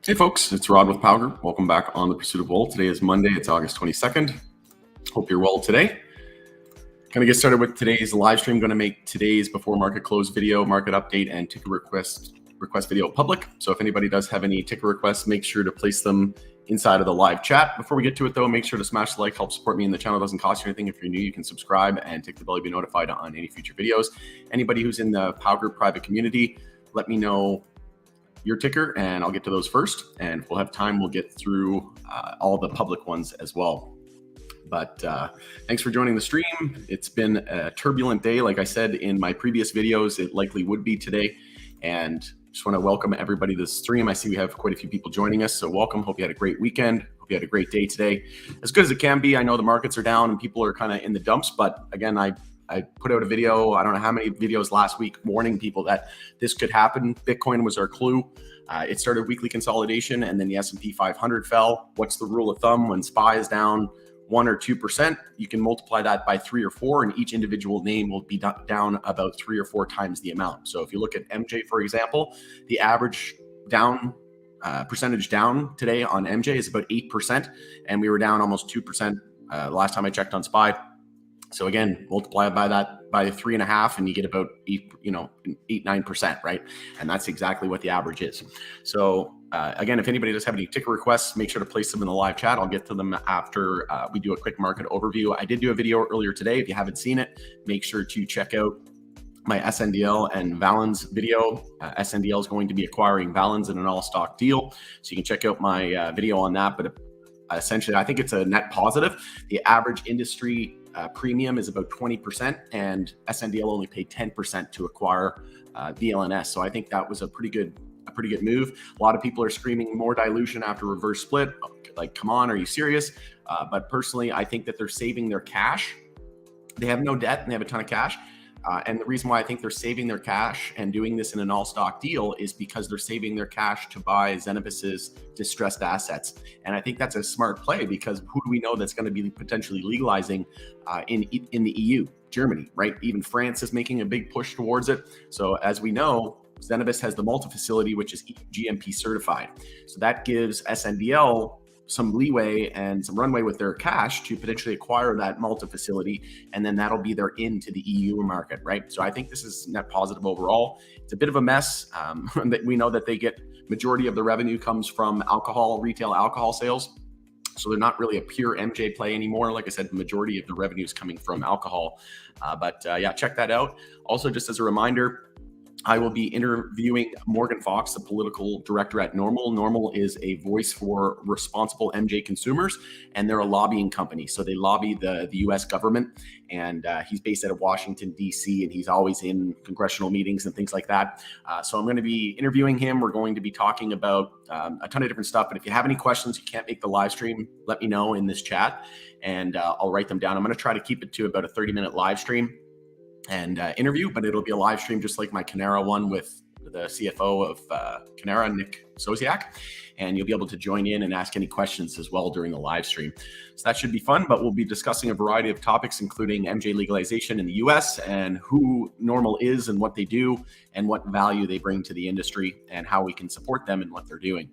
Hey folks, it's Rod with Power Group. Welcome back on The Pursuit of Gold. Today is Monday, it's August 22nd. Hope you're well today. Going to get started with today's live stream. Going to make today's before market close video, market update, and ticker request video public. So if anybody does have any ticker requests, make sure to place them inside of the live chat. Before we get to it though, make sure to smash the like, help support me in the channel. It doesn't cost you anything. If you're new, you can subscribe and tick the bell to be notified on any future videos. Anybody who's in the Power Group private community, let me know your ticker and I'll get to those first. And if we'll have time, we'll get through all the public ones as well. But thanks for joining the stream. It's been a turbulent day. Like I said in my previous videos, it likely would be today. And just want to welcome everybody to the stream. I see we have quite a few people joining us. So welcome. Hope you had a great weekend. Hope you had a great day today. As good as it can be. I know the markets are down and people are kind of in the dumps. But again, I put out a video, I don't know how many videos last week, warning people that this could happen. Bitcoin was our clue. It started weekly consolidation and then the S&P 500 fell. What's the rule of thumb? When SPY is down 1 or 2%, you can multiply that by 3 or 4 and each individual name will be down about 3 or 4 times the amount. So if you look at MJ, for example, the average down percentage down today on MJ is about 8%. And we were down almost 2% last time I checked on SPY. So again, multiply by that by 3.5 and you get about 9%, right? And that's exactly what the average is. So again, if anybody does have any ticker requests, make sure to place them in the live chat. I'll get to them after we do a quick market overview. I did do a video earlier today. If you haven't seen it, make sure to check out my SNDL and Valens video. SNDL is going to be acquiring Valens in an all-stock deal. So you can check out my video on that. But essentially, I think it's a net positive. The average industry premium is about 20% and SNDL only paid 10% to acquire VLNS. So I think that was a pretty good move. A lot of people are screaming more dilution after reverse split. Like, come on, are you serious? But personally, I think that they're saving their cash. They have no debt and they have a ton of cash. And the reason why I think they're saving their cash and doing this in an all-stock deal is because they're saving their cash to buy Zenabis's distressed assets. And I think that's a smart play because who do we know that's going to be potentially legalizing in the EU? Germany, right? Even France is making a big push towards it. So as we know, Zenabis has the Malta facility, which is GMP certified. So that gives SNDL some leeway and some runway with their cash to potentially acquire that Malta facility, and then that'll be their into the EU market, right? So I think this is net positive overall. It's a bit of a mess. We know that they get majority of the revenue comes from alcohol, retail alcohol sales. So they're not really a pure MJ play anymore. Like I said, the majority of the revenue is coming from alcohol. Yeah, check that out. Also, just as a reminder, I will be interviewing Morgan Fox, the political director at Normal. Normal is a voice for responsible MJ consumers, and they're a lobbying company. So they lobby the US government, and he's based out of Washington, D.C., and he's always in congressional meetings and things like that. So I'm going to be interviewing him. We're going to be talking about a ton of different stuff. But if you have any questions, you can't make the live stream, let me know in this chat, and I'll write them down. I'm going to try to keep it to about a 30-minute live stream and interview, but it'll be a live stream just like my Canara one with the CFO of Canara, Nick Sosiak, and you'll be able to join in and ask any questions as well during the live stream. So that should be fun, but we'll be discussing a variety of topics, including MJ legalization in the US and who Normal is and what they do and what value they bring to the industry and how we can support them in what they're doing.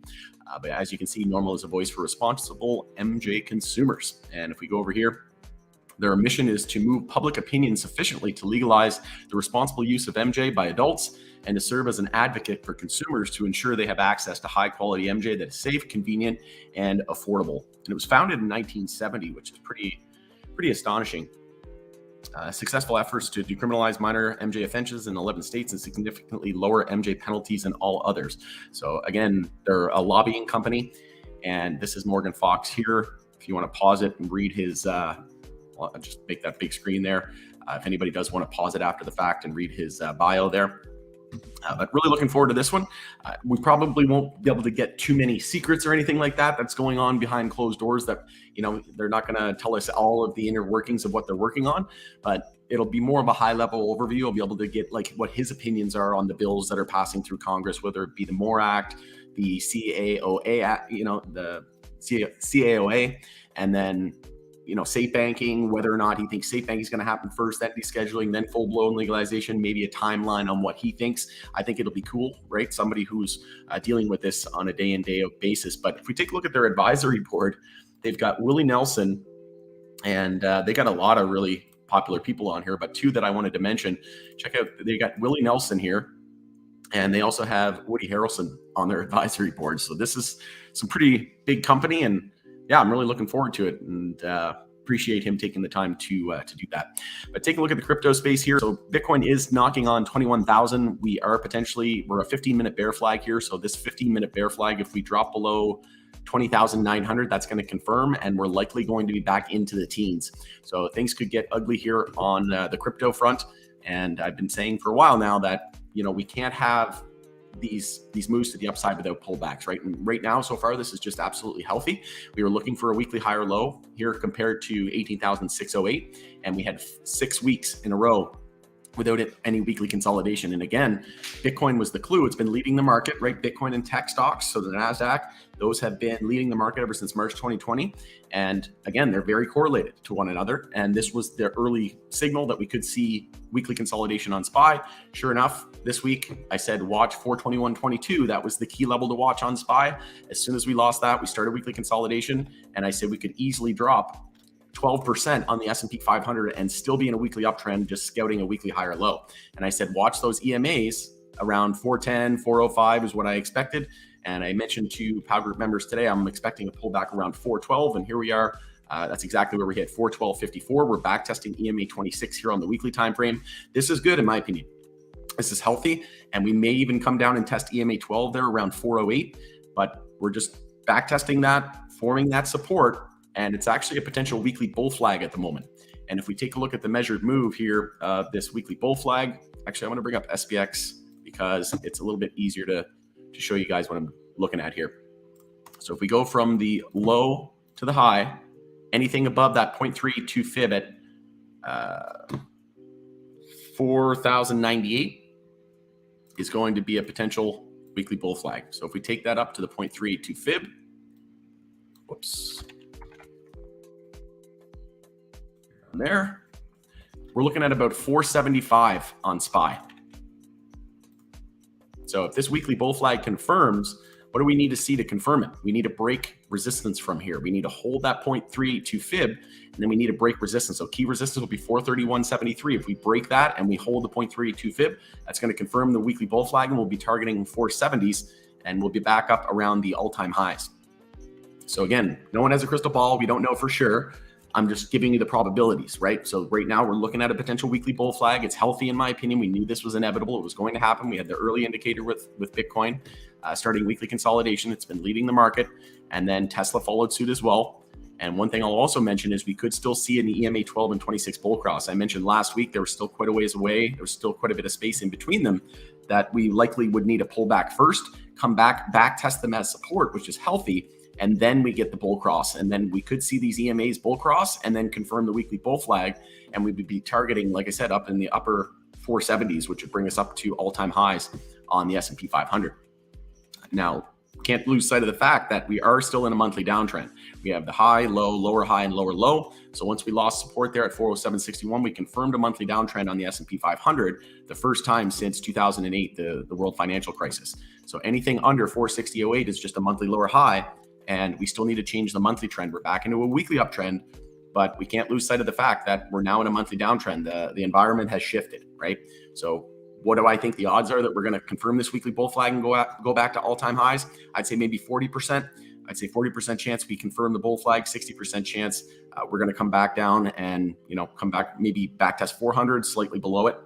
But as you can see, Normal is a voice for responsible MJ consumers. And if we go over here, their mission is to move public opinion sufficiently to legalize the responsible use of MJ by adults and to serve as an advocate for consumers to ensure they have access to high quality MJ that is safe, convenient, and affordable. And it was founded in 1970, which is pretty astonishing. Successful efforts to decriminalize minor MJ offenses in 11 states and significantly lower MJ penalties in all others. So again, they're a lobbying company, and this is Morgan Fox here. If you want to pause it and read his I'll just make that big screen there. If anybody does want to pause it after the fact and read his bio there. But really looking forward to this one. We probably won't be able to get too many secrets or anything like that that's going on behind closed doors that, they're not going to tell us all of the inner workings of what they're working on, but it'll be more of a high level overview. I'll be able to get like what his opinions are on the bills that are passing through Congress, whether it be the MORE Act, the CAOA, the CAOA, and then safe banking, whether or not he thinks safe banking is going to happen first, then descheduling, then full-blown legalization, maybe a timeline on what he thinks. I think it'll be cool, right? Somebody who's dealing with this on a day in, day out basis. But if we take a look at their advisory board, they've got Willie Nelson, and they got a lot of really popular people on here, but two that I wanted to mention. Check out, they got Willie Nelson here, and they also have Woody Harrelson on their advisory board. So this is some pretty big company, and yeah, I'm really looking forward to it, and appreciate him taking the time to do that. But take a look at the crypto space here. So Bitcoin is knocking on 21,000. We're a 15-minute bear flag here. So this 15-minute bear flag, if we drop below 20,900, that's going to confirm, and we're likely going to be back into the teens. So things could get ugly here on the crypto front. And I've been saying for a while now that we can't have these moves to the upside without pullbacks, right? And right now, so far, this is just absolutely healthy. We were looking for a weekly higher low here compared to 18,608, and we had 6 weeks in a row without any weekly consolidation. And again, Bitcoin was the clue. It's been leading the market, right? Bitcoin and tech stocks, so the NASDAQ, those have been leading the market ever since March 2020. And again, they're very correlated to one another. And this was the early signal that we could see weekly consolidation on SPY. Sure enough, this week, I said, watch 421.22. That was the key level to watch on SPY. As soon as we lost that, we started weekly consolidation. And I said we could easily drop 12% on the S&P 500 and still be in a weekly uptrend, just scouting a weekly higher low. And I said, watch those EMAs around 410, 405 is what I expected. And I mentioned to POW Group members today, I'm expecting a pullback around 412. And here we are. That's exactly where we hit 412.54. We're back testing EMA 26 here on the weekly time frame. This is good in my opinion. This is healthy. And we may even come down and test EMA 12 there around 408. But we're just back testing that, forming that support. And it's actually a potential weekly bull flag at the moment. And if we take a look at the measured move here, this weekly bull flag, actually, I want to bring up SPX because it's a little bit easier to show you guys what I'm looking at here. So if we go from the low to the high, anything above that 0.32 fib at 4,098 is going to be a potential weekly bull flag. So if we take that up to the 0.32 fib, whoops. There, we're looking at about 475 on SPY. So if this weekly bull flag confirms, what do we need to see to confirm it? We need to break resistance from here. We need to hold that 0.32 fib, and then we need to break resistance. So key resistance will be 431.73. If we break that and we hold the 0.32 fib, that's going to confirm the weekly bull flag, and we'll be targeting 470s, and we'll be back up around the all-time highs. So again, no one has a crystal ball. We don't know for sure. I'm just giving you the probabilities, right? So right now we're looking at a potential weekly bull flag. It's healthy in my opinion. We knew this was inevitable. It was going to happen. We had the early indicator with Bitcoin starting weekly consolidation. It's been leading the market, and then Tesla followed suit as well. And one thing I'll also mention is we could still see an EMA 12 and 26 bull cross. I mentioned last week, there was still quite a ways away. There was still quite a bit of space in between them that we likely would need a pullback first, come back test them as support, which is healthy. And then we get the bull cross, and then we could see these EMAs bull cross and then confirm the weekly bull flag. And we would be targeting, like I said, up in the upper 470s, which would bring us up to all-time highs on the S&P 500. Now, can't lose sight of the fact that we are still in a monthly downtrend. We have the high, low, lower high, and lower low. So once we lost support there at 407.61, we confirmed a monthly downtrend on the S&P 500, the first time since 2008, the world financial crisis. So anything under 460.08 is just a monthly lower high. And we still need to change the monthly trend. We're back into a weekly uptrend, but we can't lose sight of the fact that we're now in a monthly downtrend. The environment has shifted, right? So what do I think the odds are that we're going to confirm this weekly bull flag and go back to all-time highs? I'd say maybe 40%. I'd say 40% chance we confirm the bull flag, 60% chance we're going to come back down and come back, maybe back test 400, slightly below it,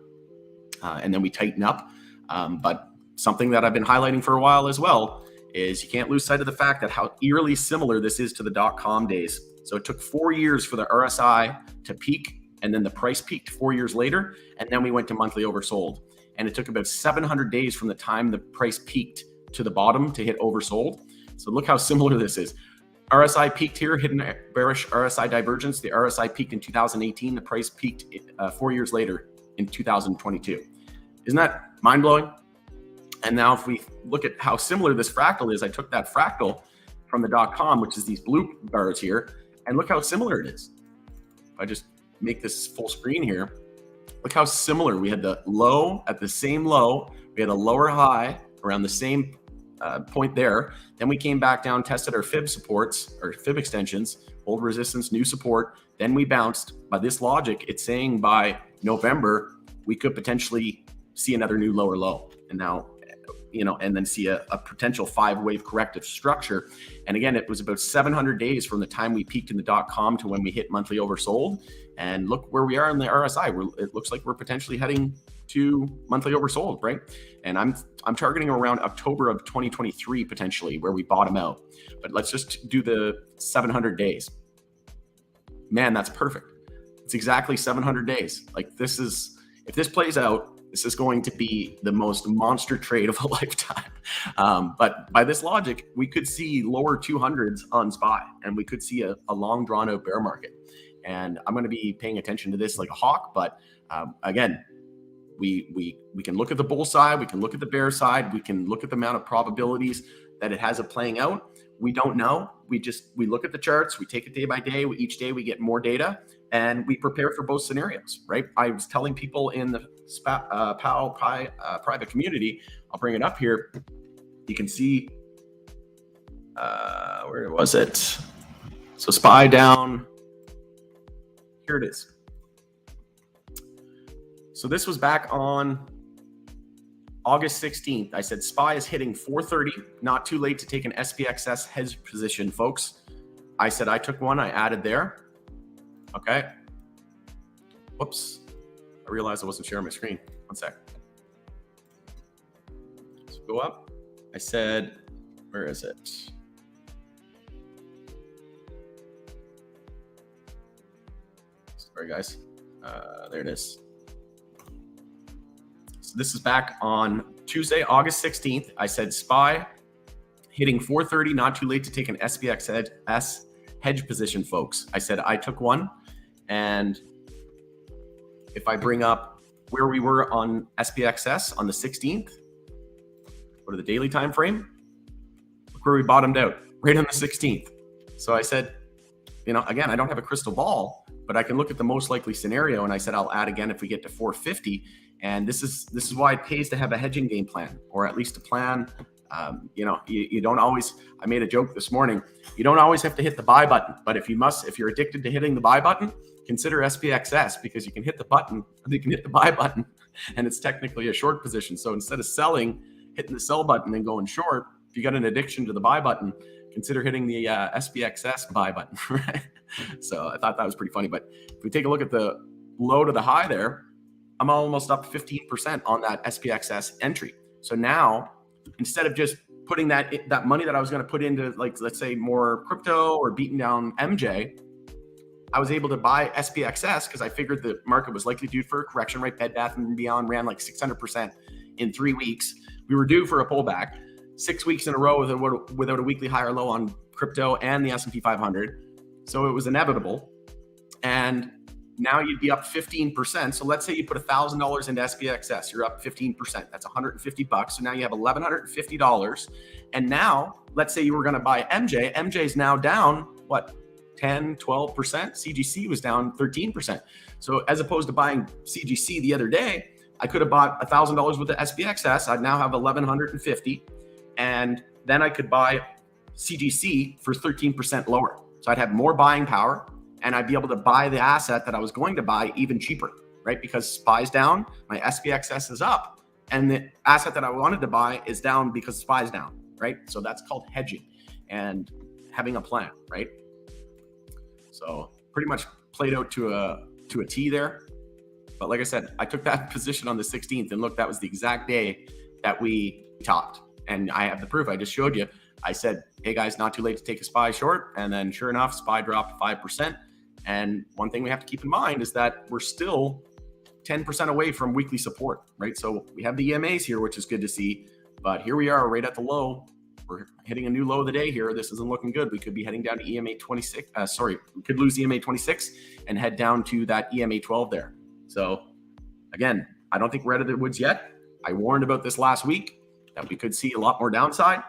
and then we tighten up. But something that I've been highlighting for a while as well is you can't lose sight of the fact that how eerily similar this is to the dot-com days. So it took 4 years for the RSI to peak, and then the price peaked 4 years later, and then we went to monthly oversold. And it took about 700 days from the time the price peaked to the bottom to hit oversold. So look how similar this is. RSI peaked here, hidden bearish RSI divergence. The RSI peaked in 2018. The price peaked 4 years later in 2022. Isn't that mind-blowing? And now if we look at how similar this fractal is, I took that fractal from the .com, which is these blue bars here, and look how similar it is. I just make this full screen here, look how similar. We had the low at the same low. We had a lower high around the same point there. Then we came back down, tested our fib supports or fib extensions, old resistance, new support. Then we bounced. By this logic, it's saying by November, we could potentially see another new lower low. And now, and then see a potential 5-wave corrective structure. And again, it was about 700 days from the time we peaked in the .com to when we hit monthly oversold. And look where we are in the RSI. It looks like we're potentially heading to monthly oversold, right? And I'm targeting around October of 2023 potentially, where we bottom out. But let's just do the 700 days. Man, that's perfect. It's exactly 700 days. Like this is, if this plays out, this is going to be the most monster trade of a lifetime. But by this logic, we could see lower 200s on SPY, and we could see a long drawn out bear market. And I'm going to be paying attention to this like a hawk. But again, we can look at the bull side, we can look at the bear side, we can look at the amount of probabilities that it has of playing out. We don't know. We look at the charts, we take it day by day. Each day we get more data, and we prepare for both scenarios, right? I was telling people in the PAL private community, I'll bring it up here. You can see, where was it? So SPY down, here it is. So this was back on August 16th. I said SPY is hitting 430, not too late to take an SPXS hedge position, folks. I said I took one, I added there. Okay. Whoops. I realized I wasn't sharing my screen. One sec. Let's go up. I said, where is it? Sorry, guys. There it is. So this is back on Tuesday, August 16th. I said SPY hitting 430, not too late to take an SPXS hedge position, folks. I said I took one. And if I bring up where we were on SPXS on the 16th, go to the daily time frame, look where we bottomed out, right on the 16th. So I said, again, I don't have a crystal ball, but I can look at the most likely scenario. And I said, I'll add again if we get to 450. And this is why it pays to have a hedging game plan, or at least a plan. You don't always, I made a joke this morning, you don't always have to hit the buy button, but if you're addicted to hitting the buy button, consider SPXS, because you can hit the buy button, and it's technically a short position. So instead of selling, hitting the sell button and going short, if you got an addiction to the buy button, consider hitting the SPXS buy button, right? So I thought that was pretty funny. But if we take a look at the low to the high there, I'm almost up 15% on that SPXS entry. So now, instead of just putting that money that I was going to put into, like, let's say more crypto or beating down MJ, I was able to buy SPXS because I figured the market was likely due for a correction, right? Bed Bath & Beyond ran like 600% in 3 weeks. We were due for a pullback 6 weeks in a row without a weekly high or low on crypto and the S&P 500. So it was inevitable. And now you'd be up 15%. So let's say you put $1,000 into SPXS, you're up 15%. That's $150. So now you have $1,150. And now let's say you were going to buy MJ. MJ's now down, what, 10, 12%? CGC was down 13%. So as opposed to buying CGC the other day, I could have bought $1,000 with the SPXS. I'd now have $1,150. And then I could buy CGC for 13% lower. So I'd have more buying power, and I'd be able to buy the asset that I was going to buy even cheaper, right? Because SPY's down, my SPXS is up, and the asset that I wanted to buy is down because SPY's down, right? So that's called hedging and having a plan, right? So pretty much played out to a T there. But like I said, I took that position on the 16th, and look, that was the exact day that we topped. And I have the proof. I just showed you. I said, hey guys, not too late to take a SPY short. And then sure enough, SPY dropped 5%. And one thing we have to keep in mind is that we're still 10% away from weekly support, right? So we have the EMAs here, which is good to see. But here we are right at the low. We're hitting a new low of the day here. This isn't looking good. We could be heading down to EMA 26. We could lose EMA 26 and head down to that EMA 12 there. So again, I don't think we're out of the woods yet. I warned about this last week, that we could see a lot more downside.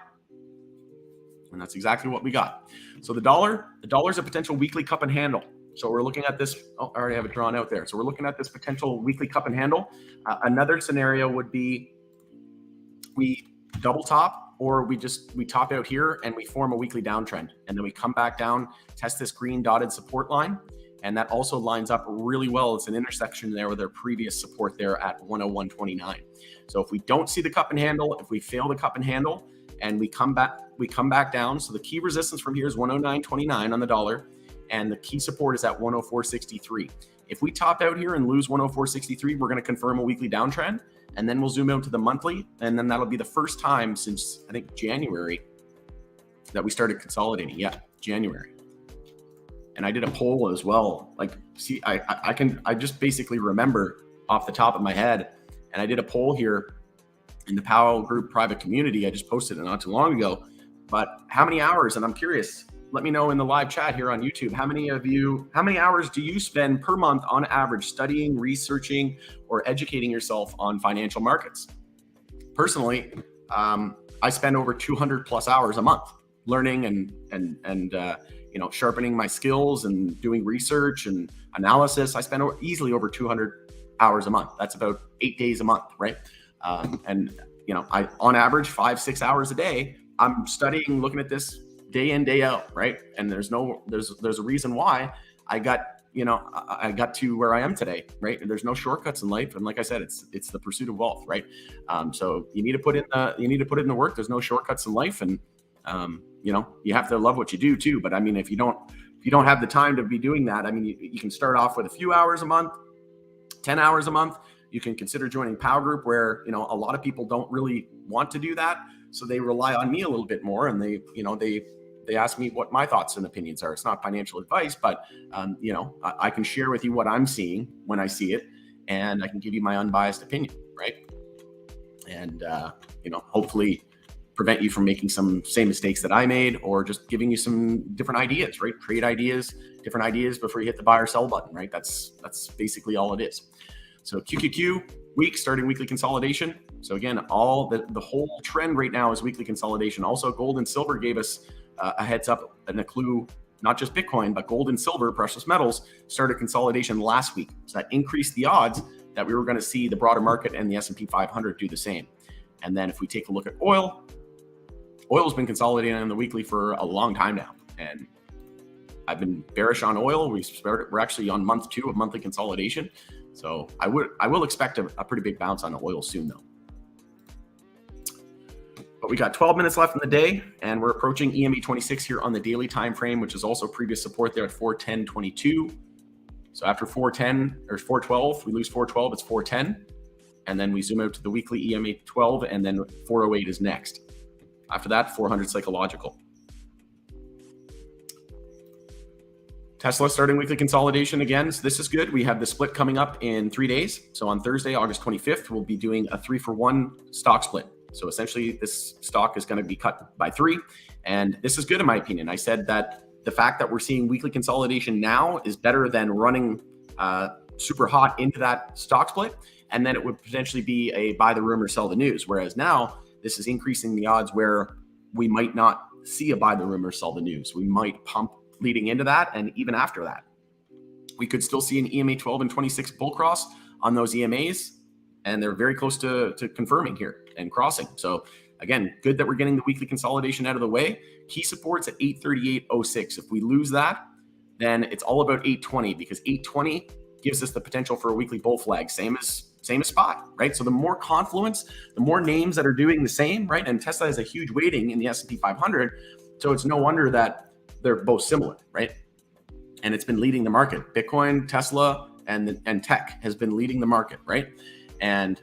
And that's exactly what we got. So the dollar's a potential weekly cup and handle. So we're looking at this. Oh, I already have it drawn out there. So we're looking at this potential weekly cup and handle. Another scenario would be we double top, or we top out here and we form a weekly downtrend, and then we come back down, test this green dotted support line, and that also lines up really well. It's an intersection there with our previous support there at 101.29. So if we don't see the cup and handle, if we fail the cup and handle, and we come back down. So the key resistance from here is 109.29 on the dollar, and the key support is at 104.63. If we top out here and lose 104.63, we're going to confirm a weekly downtrend, and then we'll zoom out to the monthly, and then that'll be the first time since, I think, January that we started consolidating. Yeah, January. And I did a poll as well. Like, see, I just basically remember off the top of my head, and I did a poll here in the Powell Group private community. I just posted it not too long ago. But how many hours, and I'm curious, let me know in the live chat here on YouTube, how many hours do you spend per month on average studying, researching, or educating yourself on financial markets? Personally, I spend over 200 plus hours a month learning and sharpening my skills and doing research and analysis. I spend easily over 200 hours a month. That's about 8 days a month, right? I on average 5-6 hours a day, I'm studying, looking at this day in, day out, right? And there's a reason why I got to where I am today, right? And there's no shortcuts in life. And like I said, it's the pursuit of wealth, right? So you need to put in the work. There's no shortcuts in life, and you have to love what you do too. But I mean, if you don't have the time to be doing that, I mean, you can start off with a few hours a month, 10 hours a month. You can consider joining Powell Group, where, a lot of people don't really want to do that. So they rely on me a little bit more, and they ask me what my thoughts and opinions are. It's not financial advice, but I can share with you what I'm seeing when I see it, and I can give you my unbiased opinion, right? And hopefully prevent you from making some same mistakes that I made, or just giving you some different ideas, right? Trade ideas, different ideas before you hit the buy or sell button, right? That's basically all it is. So QQQ week, starting weekly consolidation. So again, all the whole trend right now is weekly consolidation. Also, gold and silver gave us a heads up and a clue. Not just Bitcoin, but gold and silver, precious metals, started consolidation last week. So that increased the odds that we were going to see the broader market and the S&P 500 do the same. And then if we take a look at oil's been consolidating on the weekly for a long time now. And I've been bearish on oil. We're actually on month 2 of monthly consolidation. So I will expect a pretty big bounce on oil soon, though. But we got 12 minutes left in the day, and we're approaching EMA 26 here on the daily time frame, which is also previous support there at 410.22. So after 410 or 412, we lose 412, it's 410. And then we zoom out to the weekly EMA 12, and then 408 is next. After that, 400 psychological. Tesla starting weekly consolidation again. So this is good. We have the split coming up in 3 days. So on Thursday, August 25th, we'll be doing a 3-for-1 stock split. So essentially this stock is going to be cut by 3. And this is good in my opinion. I said that the fact that we're seeing weekly consolidation now is better than running super hot into that stock split. And then it would potentially be a buy the rumor, sell the news. Whereas now this is increasing the odds where we might not see a buy the rumor, sell the news. We might pump leading into that. And even after that, we could still see an EMA 12 and 26 bull cross on those EMAs. And they're very close to confirming here and crossing. So again, good that we're getting the weekly consolidation out of the way. Key supports at 838.06. If we lose that, then it's all about 820, because 820 gives us the potential for a weekly bull flag, same as spot, right? So the more confluence, the more names that are doing the same, right? And Tesla has a huge weighting in the S&P 500. So it's no wonder that they're both similar, right? And it's been leading the market. Bitcoin, Tesla, and tech has been leading the market, right? And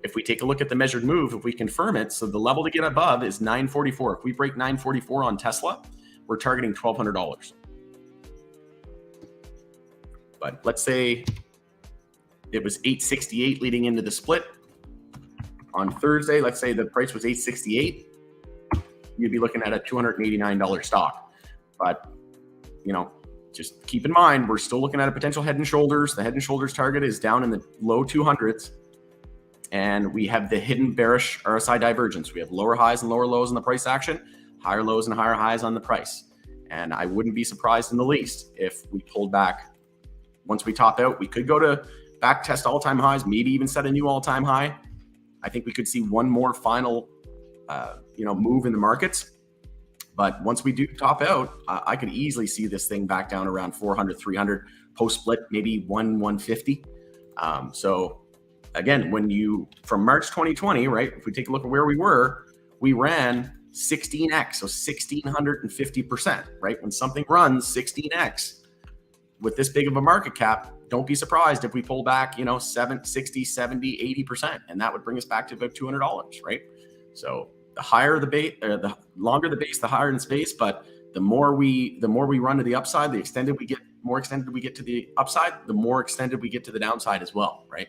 if we take a look at the measured move, if we confirm it, so the level to get above is 944. If we break 944 on Tesla, we're targeting $1,200. But let's say it was 868 leading into the split. On Thursday, let's say the price was 868. You'd be looking at a $289 stock. But, just keep in mind, we're still looking at a potential head and shoulders. The head and shoulders target is down in the low 200s. And we have the hidden bearish RSI divergence. We have lower highs and lower lows in the price action, higher lows and higher highs on the price. And I wouldn't be surprised in the least if we pulled back. Once we top out, we could go to back test all-time highs, maybe even set a new all-time high. I think we could see one more final, move in the markets. But once we do top out, I could easily see this thing back down around 400, 300 post split, maybe 150. So again, from March 2020, right? If we take a look at where we were, we ran 16x, so 1650%, right? When something runs 16x with this big of a market cap, don't be surprised if we pull back, 60, 70, 80%, and that would bring us back to about $200, right? So the higher the base, or the longer the base, the higher in space, but the more we run to the upside, more extended we get to the upside, the more extended we get to the downside as well, right?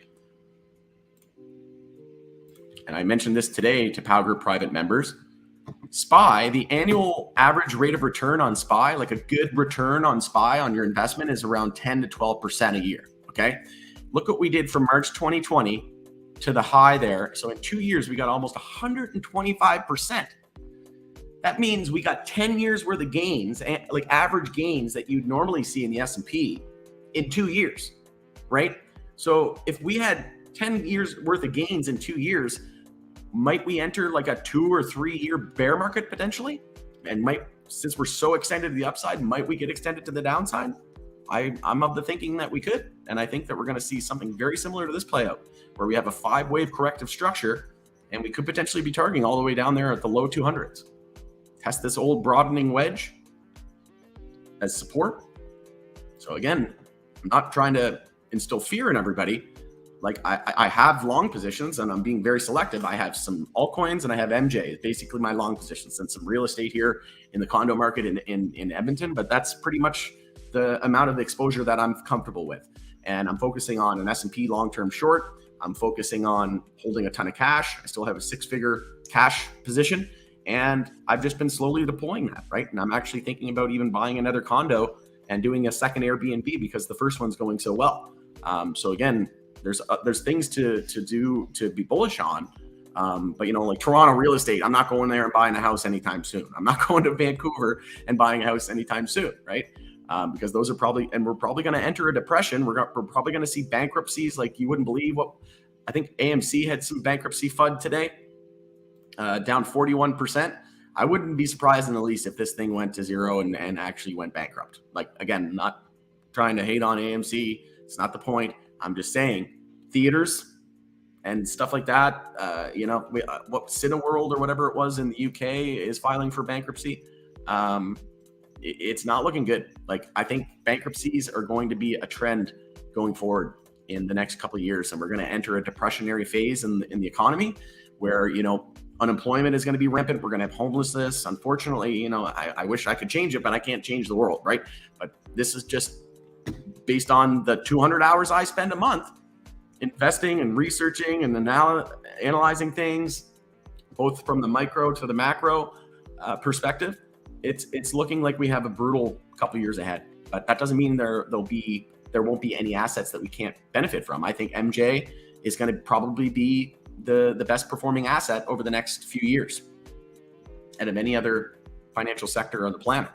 And I mentioned this today to POW Group private members. SPY, the annual average rate of return on SPY, like a good return on SPY on your investment, is around 10 to 12% a year. Okay. Look what we did from March 2020 to the high there. So in 2 years, we got almost 125%. That means we got 10 years worth of gains, like average gains that you'd normally see in the S&P in 2 years, right? So if we had 10 years worth of gains in 2 years, might we enter like a 2 or 3 year bear market potentially? And since we're so extended to the upside, might we get extended to the downside? I'm of the thinking that we could. And I think that we're going to see something very similar to this play out, where we have a 5-wave corrective structure, and we could potentially be targeting all the way down there at the low 200s. Test this old broadening wedge as support. So again, I'm not trying to instill fear in everybody. Like I have long positions, and I'm being very selective. I have some altcoins and I have MJ, basically my long positions, and some real estate here in the condo market in Edmonton. But that's pretty much the amount of exposure that I'm comfortable with. And I'm focusing on an S&P long-term short. I'm focusing on holding a ton of cash. I still have a 6-figure cash position, and I've just been slowly deploying that, right? And I'm actually thinking about even buying another condo and doing a second Airbnb because the first one's going so well. So again, there's things to do to be bullish on. But like Toronto real estate, I'm not going there and buying a house anytime soon. I'm not going to Vancouver and buying a house anytime soon, right? Because those are we're probably going to enter a depression. We're probably going to see bankruptcies like you wouldn't believe. What I think AMC had some bankruptcy FUD today, down 41%. I wouldn't be surprised in the least if this thing went to zero and actually went bankrupt. Like, again, not trying to hate on AMC. It's not the point. I'm just saying theaters and stuff like that, what Cineworld or whatever it was in the UK is filing for bankruptcy. It's not looking good. Like, I think bankruptcies are going to be a trend going forward in the next couple of years. And we're going to enter a depressionary phase in the economy where, unemployment is going to be rampant. We're going to have homelessness. Unfortunately, I wish I could change it, but I can't change the world, right? But this is just based on the 200 hours I spend a month investing and researching and analyzing things, both from the micro to the macro perspective. It's looking like we have a brutal couple years ahead, but that doesn't mean there won't be any assets that we can't benefit from. I think MJ is going to probably be the best performing asset over the next few years out of any other financial sector on the planet.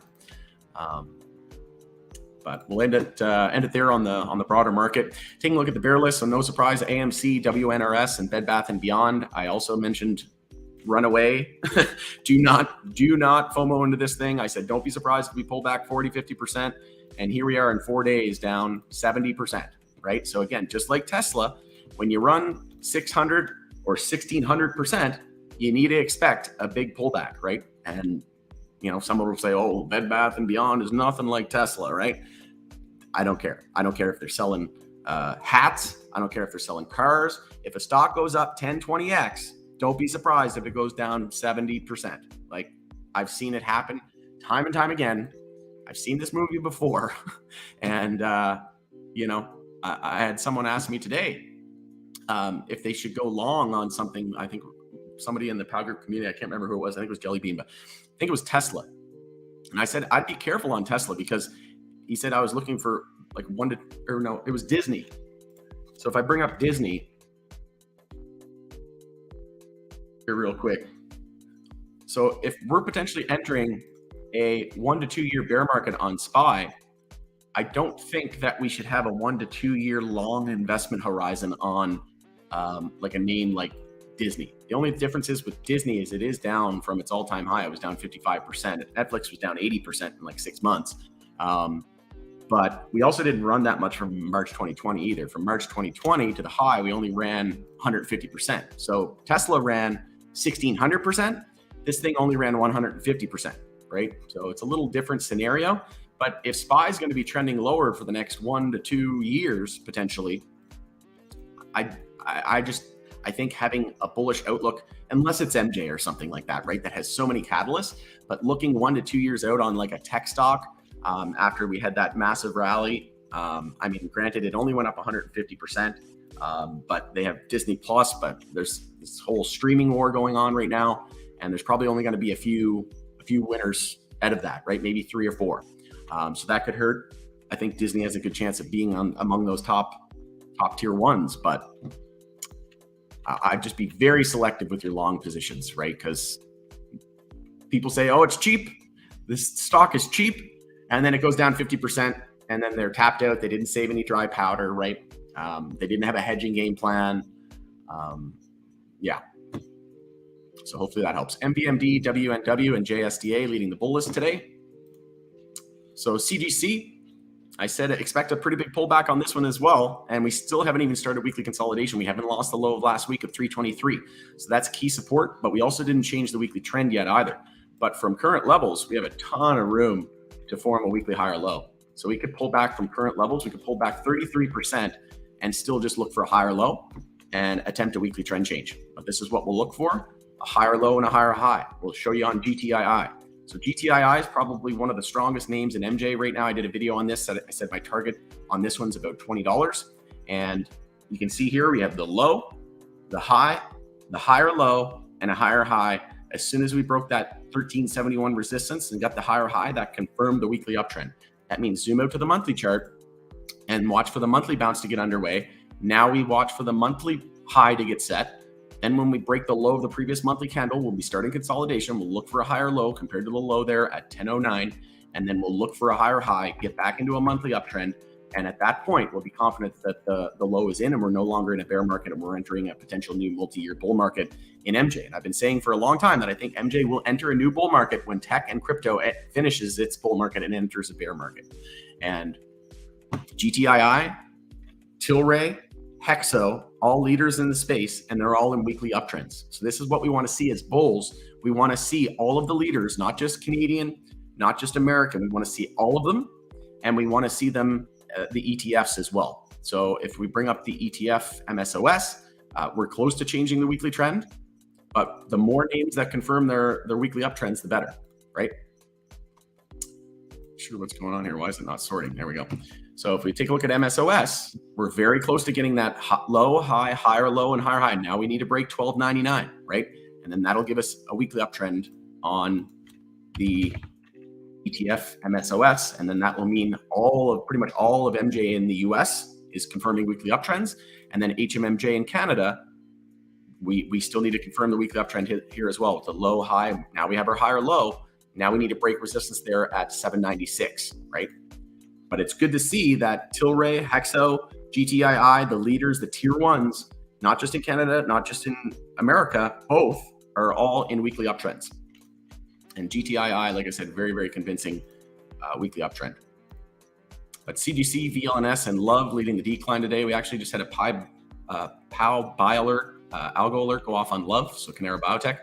But we'll end it there on the broader market. Taking a look at the bear list, so no surprise, AMC, WNRS, and Bed Bath & Beyond. I also mentioned runaway. do not FOMO into this thing. I said, don't be surprised if we pull back 40, 50%. And here we are in 4 days down 70%, right? So again, just like Tesla, when you run 600 or 1600%, you need to expect a big pullback, right? And someone will say, oh, Bed Bath & Beyond is nothing like Tesla, right? I don't care. I don't care if they're selling hats. I don't care if they're selling cars. If a stock goes up 10, 20x, don't be surprised if it goes down 70%. Like, I've seen it happen time and time again. I've seen this movie before. And, I had someone ask me today if they should go long on something. I think somebody in the POW Group community, I can't remember who it was. I think it was Jelly Bean, but I think it was Tesla. And I said, I'd be careful on Tesla because he said I was looking for like it was Disney. So if I bring up Disney here real quick. So if we're potentially entering a 1 to 2 year bear market on SPY, I don't think that we should have a 1 to 2 year long investment horizon on like a name like Disney. The only difference is with Disney is it is down from its all-time high. It was down 55%. Netflix was down 80% in like 6 months. But we also didn't run that much from March 2020 either. From March 2020 to the high, we only ran 150%. So Tesla ran 1,600%. This thing only ran 150%, right? So it's a little different scenario. But if SPY is going to be trending lower for the next 1 to 2 years, potentially, I think having a bullish outlook, unless it's MJ or something like that, right? That has so many catalysts, but looking 1 to 2 years out on like a tech stock, after we had that massive rally, I mean, granted, it only went up 150%, but they have Disney Plus, but there's this whole streaming war going on right now, and there's probably only going to be a few winners out of that, right? Maybe 3 or 4. So that could hurt. I think Disney has a good chance of being among those top tier ones, but I'd just be very selective with your long positions, right? Because people say, oh, it's cheap. This stock is cheap. And then it goes down 50%, and then they're tapped out. They didn't save any dry powder, right? They didn't have a hedging game plan. Yeah. So hopefully that helps. MBMD, WNW, and JSDA leading the bull list today. So CGC, I said expect a pretty big pullback on this one as well. And we still haven't even started weekly consolidation. We haven't lost the low of last week of 323. So that's key support, but we also didn't change the weekly trend yet either. But from current levels, we have a ton of room to form a weekly higher low. So we could pull back from current levels. We could pull back 33% and still just look for a higher low and attempt a weekly trend change. But this is what we'll look for: a higher low and a higher high. We'll show you on GTII. So GTII is probably one of the strongest names in MJ right now. I did a video on this. I said my target on this one's about $20. And you can see here we have the low, the high, the higher low, and a higher high. As soon as we broke that 1371 resistance and got the higher high, that confirmed the weekly uptrend. That means zoom out to the monthly chart and watch for the monthly bounce to get underway. Now we watch for the monthly high to get set. Then when we break the low of the previous monthly candle, we'll be starting consolidation. We'll look for a higher low compared to the low there at 1009. And then we'll look for a higher high, get back into a monthly uptrend. And at that point, we'll be confident that the low is in and we're no longer in a bear market and we're entering a potential new multi-year bull market in MJ. And I've been saying for a long time that I think MJ will enter a new bull market when tech and crypto finishes its bull market and enters a bear market. And GTII, Tilray, Hexo, all leaders in the space, and they're all in weekly uptrends. So this is what we want to see as bulls. We want to see all of the leaders, not just Canadian, not just American. We want to see all of them, and we want to see them, the ETFs as well. So if we bring up the ETF MSOS, we're close to changing the weekly trend, but the more names that confirm their weekly uptrends, the better, right? Sure, what's going on here? Why is it not sorting? There we go. So if we take a look at MSOS, we're very close to getting that low, high, higher low, and higher high. Now we need to break 1299, right? And then that'll give us a weekly uptrend on the ETF MSOS, and then that will mean pretty much all of MJ in the US is confirming weekly uptrends, and then HMMJ in Canada, we still need to confirm the weekly uptrend here as well with the low, high. Now we have our higher low. Now we need to break resistance there at 796, right? But it's good to see that Tilray, Hexo, GTII, the leaders, the tier ones, not just in Canada, not just in America, both are all in weekly uptrends. And GTII, like I said, very, very convincing weekly uptrend. But CGC, VLNS, and Love leading the decline today. We actually just had a POW buy alert, algo alert go off on Love, so Canara Biotech.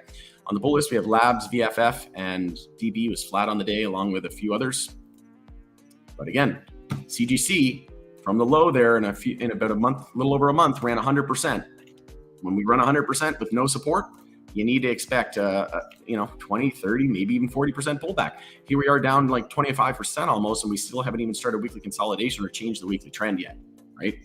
On the bull list, we have Labs, VFF, and DB was flat on the day, along with a few others. But again, CGC from the low there in about a month, a little over a month, ran 100%. When we run 100% with no support, you need to expect 20, 30, maybe even 40% pullback. Here we are down like 25% almost, and we still haven't even started weekly consolidation or changed the weekly trend yet, right?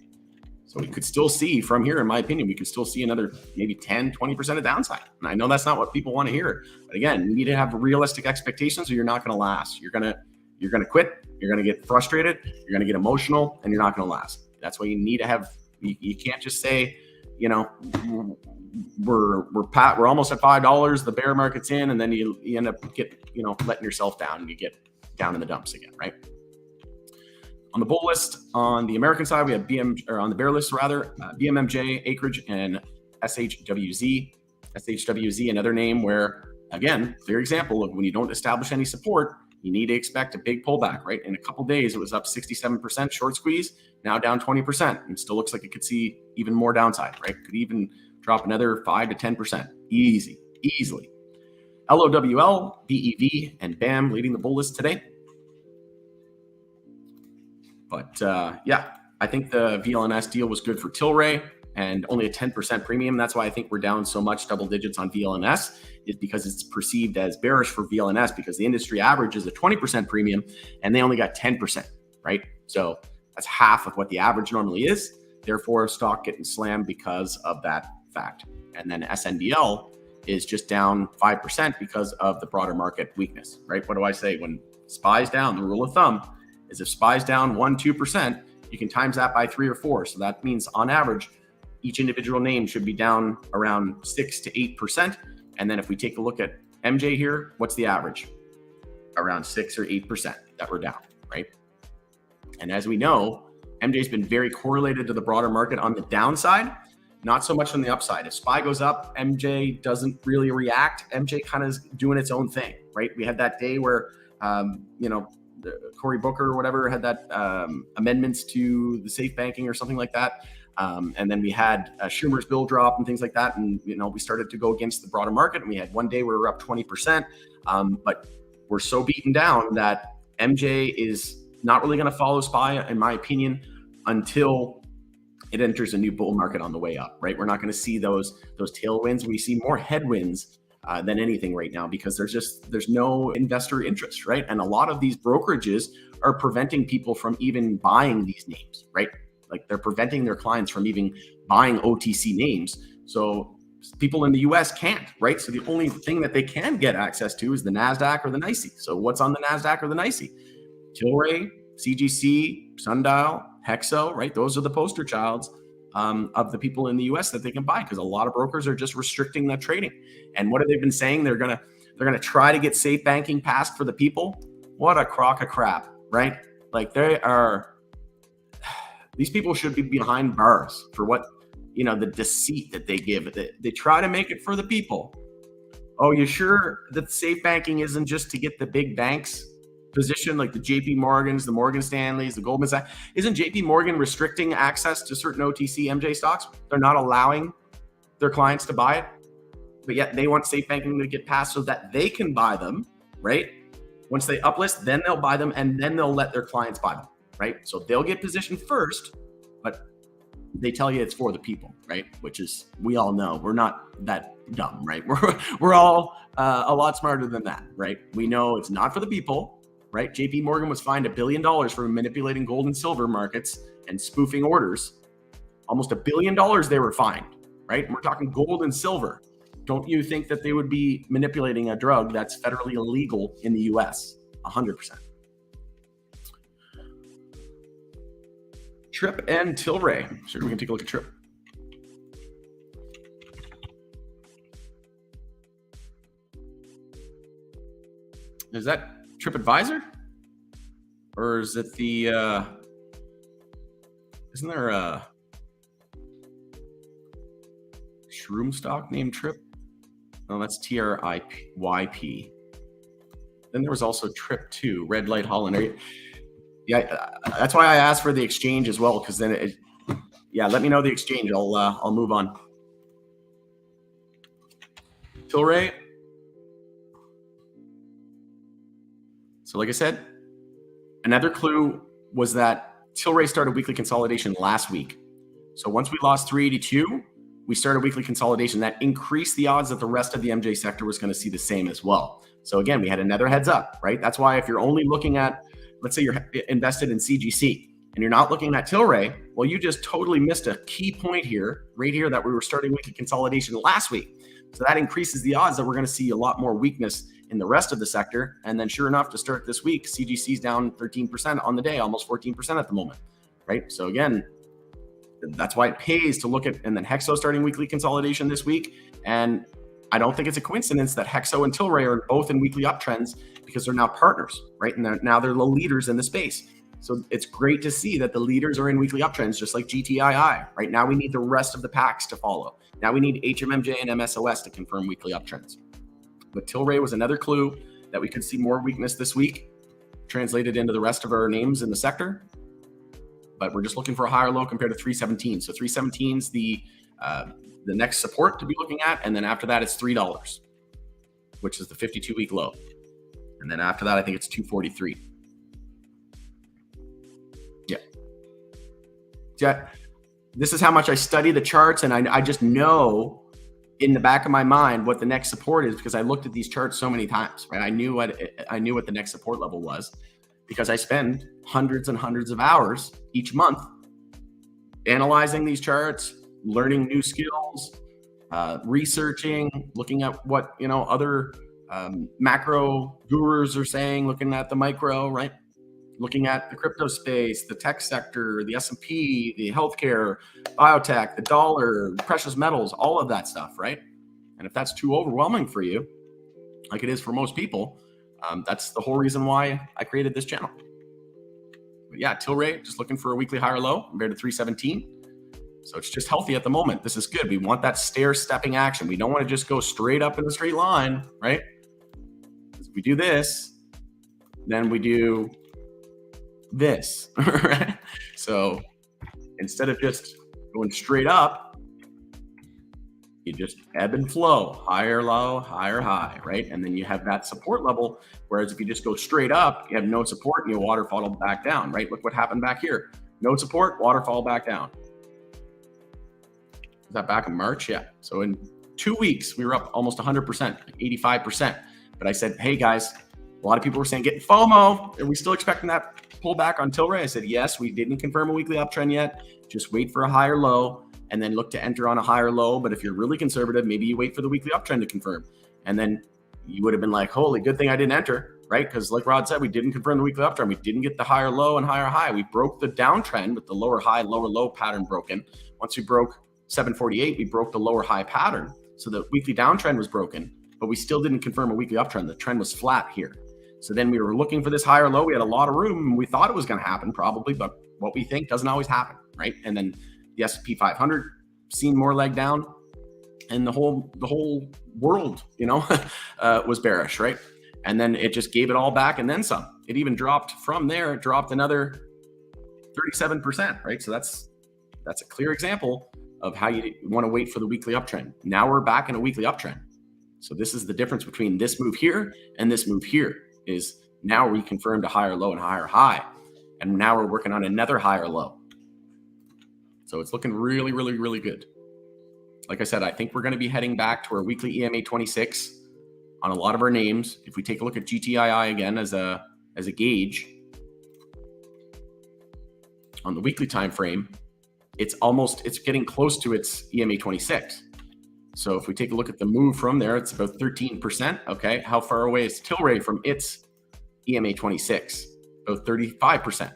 So we could still see from here, in my opinion, we could still see another maybe 10, 20% of downside. And I know that's not what people want to hear. But again, you need to have realistic expectations or you're not going to last. You're going to quit. You're going to get frustrated. You're going to get emotional, and you're not going to last. That's why you need to have, you can't just say, you know, we're almost at $5. The bear market's in, and then you end up letting yourself down, and you get down in the dumps again, right? On the bull list, on the American side, we have on the bear list rather, BMMJ, Acreage, and SHWZ. SHWZ, another name where, again, clear example of when you don't establish any support, you need to expect a big pullback, right? In a couple days, it was up 67%, short squeeze, now down 20%, and still looks like it could see even more downside, right? Could even drop another 5 to 10%, easily. LOWL, BEV, and BAM leading the bull list today. But yeah, I think the VLNS deal was good for Tilray, and only a 10% premium. That's why I think we're down so much, double digits on VLNS, is because it's perceived as bearish for VLNS because the industry average is a 20% premium and they only got 10%, right? So that's half of what the average normally is. Therefore, stock getting slammed because of that fact. And then SNDL is just down 5% because of the broader market weakness, right? What do I say? When SPY's down, the rule of thumb is if SPY's down 1-2%, you can times that by 3 or 4. So that means on average, each individual name should be down around 6 to 8%. And then if we take a look at MJ here, what's the average? Around 6 or 8% that we're down, right? And as we know, MJ's been very correlated to the broader market on the downside, not so much on the upside. If SPY goes up, MJ doesn't really react. MJ kind of is doing its own thing, right? We had that day where, Cory Booker or whatever had that amendments to the safe banking or something like that. And then we had Schumer's bill drop and things like that. And, we started to go against the broader market. And we had one day where we were up 20%. But we're so beaten down that MJ is not really going to follow SPY, in my opinion, until it enters a new bull market on the way up, right? We're not going to see those tailwinds. We see more headwinds than anything right now because there's no investor interest, right? And a lot of these brokerages are preventing people from even buying these names, right? Like they're preventing their clients from even buying OTC names. So people in the US can't, right? So the only thing that they can get access to is the NASDAQ or the NYSE. So what's on the NASDAQ or the NYSE? Tilray, CGC, Sundial, Hexo, right? Those are the poster childs of the people in the US that they can buy because a lot of brokers are just restricting that trading. And what have they been saying? They're gonna try to get safe banking passed for the people. What a crock of crap, right? Like these people should be behind bars for what, the deceit that they give. They try to make it for the people. Oh, you sure that safe banking isn't just to get the big banks position, like the JP Morgans, the Morgan Stanleys, the Goldman Sachs? Isn't JP Morgan restricting access to certain OTC MJ stocks? They're not allowing their clients to buy it, but yet they want safe banking to get passed so that they can buy them, right? Once they uplist, then they'll buy them and then they'll let their clients buy them, right? So they'll get positioned first, but they tell you it's for the people, right? Which is, we all know we're not that dumb, right? We're all a lot smarter than that, right? We know it's not for the people, right? JP Morgan was fined $1 billion for manipulating gold and silver markets and spoofing orders. Almost $1 billion they were fined, right? And we're talking gold and silver. Don't you think that they would be manipulating a drug that's federally illegal in the US? 100%. Trip and Tilray. Sure, we can take a look at Trip. Is that TripAdvisor? Or is it the, isn't there a shroom stock named Trip? No, that's TRYP. Then there was also Trip 2, Red Light Holland. Yeah, that's why I asked for the exchange as well, because then let me know the exchange. I'll move on. Tilray. So like I said, another clue was that Tilray started weekly consolidation last week. So once we lost 382, we started weekly consolidation. That increased the odds that the rest of the MJ sector was going to see the same as well. So again, we had another heads up, right? That's why if you're only looking at, let's say you're invested in CGC and you're not looking at Tilray, well, you just totally missed a key point here, right here, that we were starting weekly consolidation last week. So that increases the odds that we're going to see a lot more weakness in the rest of the sector. And then sure enough, to start this week, CGC is down 13% on the day, almost 14% at the moment, right? So again, That's why it pays to look at, and then Hexo starting weekly consolidation this week. And I don't think it's a coincidence that Hexo and Tilray are both in weekly uptrends, because they're now partners, right? And now they're the leaders in the space. So it's great to see that the leaders are in weekly uptrends, just like GTII. Right now, we need the rest of the packs to follow. Now we need HMMJ and MSOS to confirm weekly uptrends. But Tilray was another clue that we could see more weakness this week, translated into the rest of our names in the sector. But we're just looking for a higher low compared to 317. So 317 is the next support to be looking at. And then after that, it's $3, which is the 52-week low. And then after that, I think it's 243. Yeah. This is how much I study the charts, and I just know in the back of my mind what the next support is, because I looked at these charts so many times, right? I knew what the next support level was, because I spend hundreds and hundreds of hours each month analyzing these charts, learning new skills, researching, looking at what other macro gurus are saying, looking at the micro, right? Looking at the crypto space, the tech sector, the S&P, the healthcare, biotech, the dollar, precious metals, all of that stuff, right? And if that's too overwhelming for you, like it is for most people, that's the whole reason why I created this channel. But yeah, Tilray, just looking for a weekly higher low compared to 317. So it's just healthy at the moment. This is good. We want that stair-stepping action. We don't want to just go straight up in a straight line, right? If we do this, then we do this, right? So instead of just going straight up, you just ebb and flow, higher low, higher high, right? And then you have that support level. Whereas if you just go straight up, you have no support and you waterfall back down, right? Look what happened back here. No support, waterfall back down. Is that back in March? Yeah. So in 2 weeks, we were up almost 100%, like 85%. But I said, hey guys, a lot of people were saying getting FOMO. Are we still expecting that pullback on Tilray? I said, yes, we didn't confirm a weekly uptrend yet. Just wait for a higher low and then look to enter on a higher low. But if you're really conservative, maybe you wait for the weekly uptrend to confirm. And then you would have been like, holy, good thing I didn't enter, right? Because like Rod said, we didn't confirm the weekly uptrend. We didn't get the higher low and higher high. We broke the downtrend with the lower high, lower low pattern broken. Once we broke 748, we broke the lower high pattern. So the weekly downtrend was broken, but we still didn't confirm a weekly uptrend. The trend was flat here. So then we were looking for this higher low. We had a lot of room, and we thought it was going to happen probably, but what we think doesn't always happen, right? And then the S&P 500 seen more leg down, and the whole world, was bearish, right? And then it just gave it all back and then some. It even dropped from there. It dropped another 37%, right? So that's a clear example of how you want to wait for the weekly uptrend. Now we're back in a weekly uptrend. So this is the difference between this move here and this move here. Is now we confirmed a higher low and higher high. And now we're working on another higher low. So it's looking really, really, really good. Like I said, I think we're going to be heading back to our weekly EMA 26 on a lot of our names. If we take a look at GTII again as a gauge on the weekly time frame, it's getting close to its EMA 26. So if we take a look at the move from there, it's about 13%. Okay. How far away is Tilray from its EMA 26? About 35%.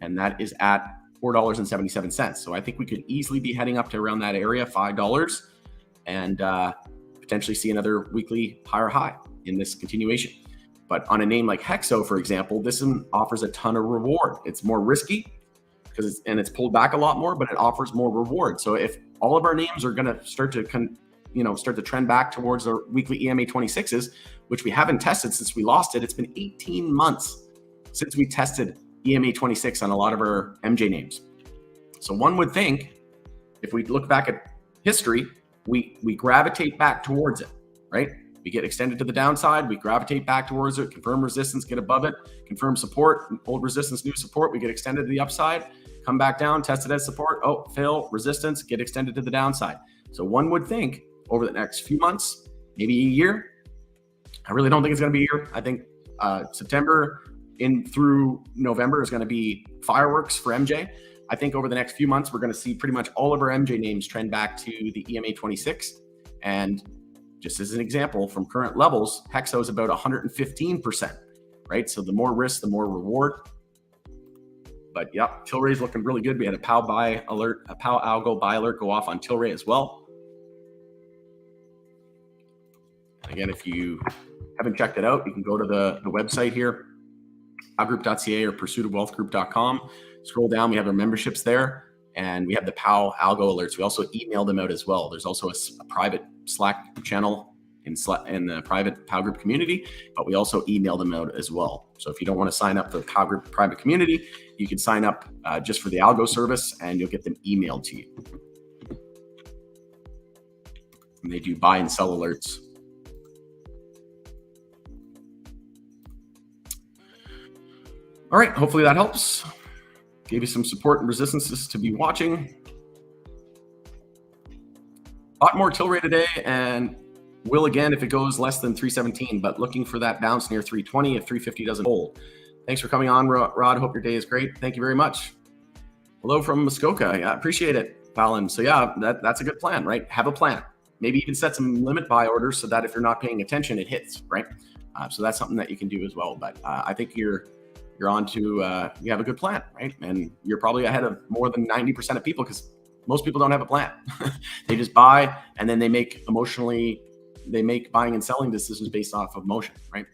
And that is at $4.77. So I think we could easily be heading up to around that area, $5, and potentially see another weekly higher high in this continuation. But on a name like Hexo, for example, this one offers a ton of reward. It's more risky because it's pulled back a lot more, but it offers more reward. So if all of our names are going to start to trend back towards our weekly EMA 26s, which we haven't tested since we lost it. It's been 18 months since we tested EMA 26 on a lot of our MJ names. So one would think, if we look back at history, we gravitate back towards it, right? We get extended to the downside, we gravitate back towards it, confirm resistance, get above it, confirm support, old resistance, new support, we get extended to the upside, come back down, test it as support, fail, resistance, get extended to the downside. So one would think over the next few months, maybe a year. I really don't think it's going to be a year. I think September in through November is going to be fireworks for MJ. I think over the next few months, we're going to see pretty much all of our MJ names trend back to the EMA 26. And just as an example, from current levels, Hexo is about 115%, right? So the more risk, the more reward. But yeah, Tilray's looking really good. We had a POW buy alert, a POW algo buy alert go off on Tilray as well. Again, if you haven't checked it out, you can go to the website here, powgroup.ca or pursuitofwealthgroup.com. Scroll down, we have our memberships there, and we have the POW algo alerts. We also email them out as well. There's also a private Slack channel in the private POW group community, but we also email them out as well. So if you don't want to sign up for the POW group private community, you can sign up just for the algo service, and you'll get them emailed to you. And they do buy and sell alerts. All right, hopefully that helps. Gave you some support and resistances to be watching. A lot more Tilray today, and will again if it goes less than 317, but looking for that bounce near 320 if 350 doesn't hold. Thanks for coming on, Rod. Hope your day is great. Thank you very much. Hello from Muskoka. Yeah, appreciate it, Fallon. So yeah, that's a good plan, right? Have a plan. Maybe even set some limit buy orders so that if you're not paying attention, it hits, right? So that's something that you can do as well. But I think you're on to, you have a good plan, right? And you're probably ahead of more than 90% of people because most people don't have a plan. They just buy, and then they make buying and selling decisions based off of emotion, right?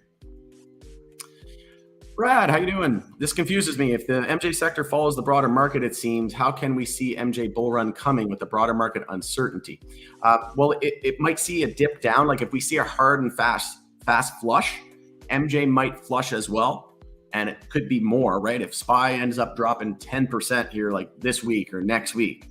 Brad, how you doing? This confuses me. If the MJ sector follows the broader market, it seems, how can we see MJ bull run coming with the broader market uncertainty? Well, it might see a dip down. Like if we see a hard and fast flush, MJ might flush as well. And it could be more, right? If SPY ends up dropping 10% here like this week or next week,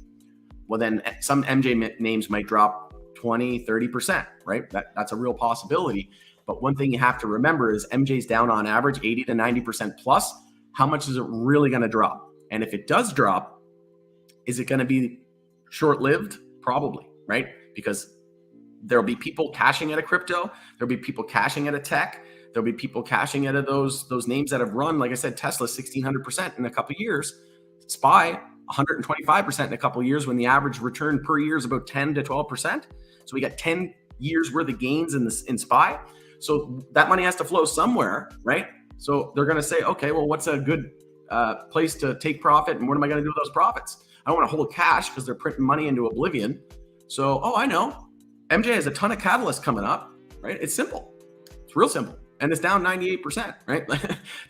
well, then some MJ names might drop 20, 30%, right? That's a real possibility. But one thing you have to remember is MJ's down on average 80 to 90% plus. How much is it really going to drop? And if it does drop, is it going to be short-lived? Probably, right? Because there'll be people cashing at a crypto. There'll be people cashing at a tech. There'll be people cashing out of those names that have run, like I said, Tesla 1,600% in a couple of years, SPY 125% in a couple of years, when the average return per year is about 10 to 12%. So we got 10 years worth of gains in SPY. So that money has to flow somewhere, right? So they're going to say, okay, well, what's a good place to take profit, and what am I going to do with those profits? I don't want to hold cash because they're printing money into oblivion. So, I know, MJ has a ton of catalysts coming up, right? It's simple. It's real simple. And it's down 98%, right?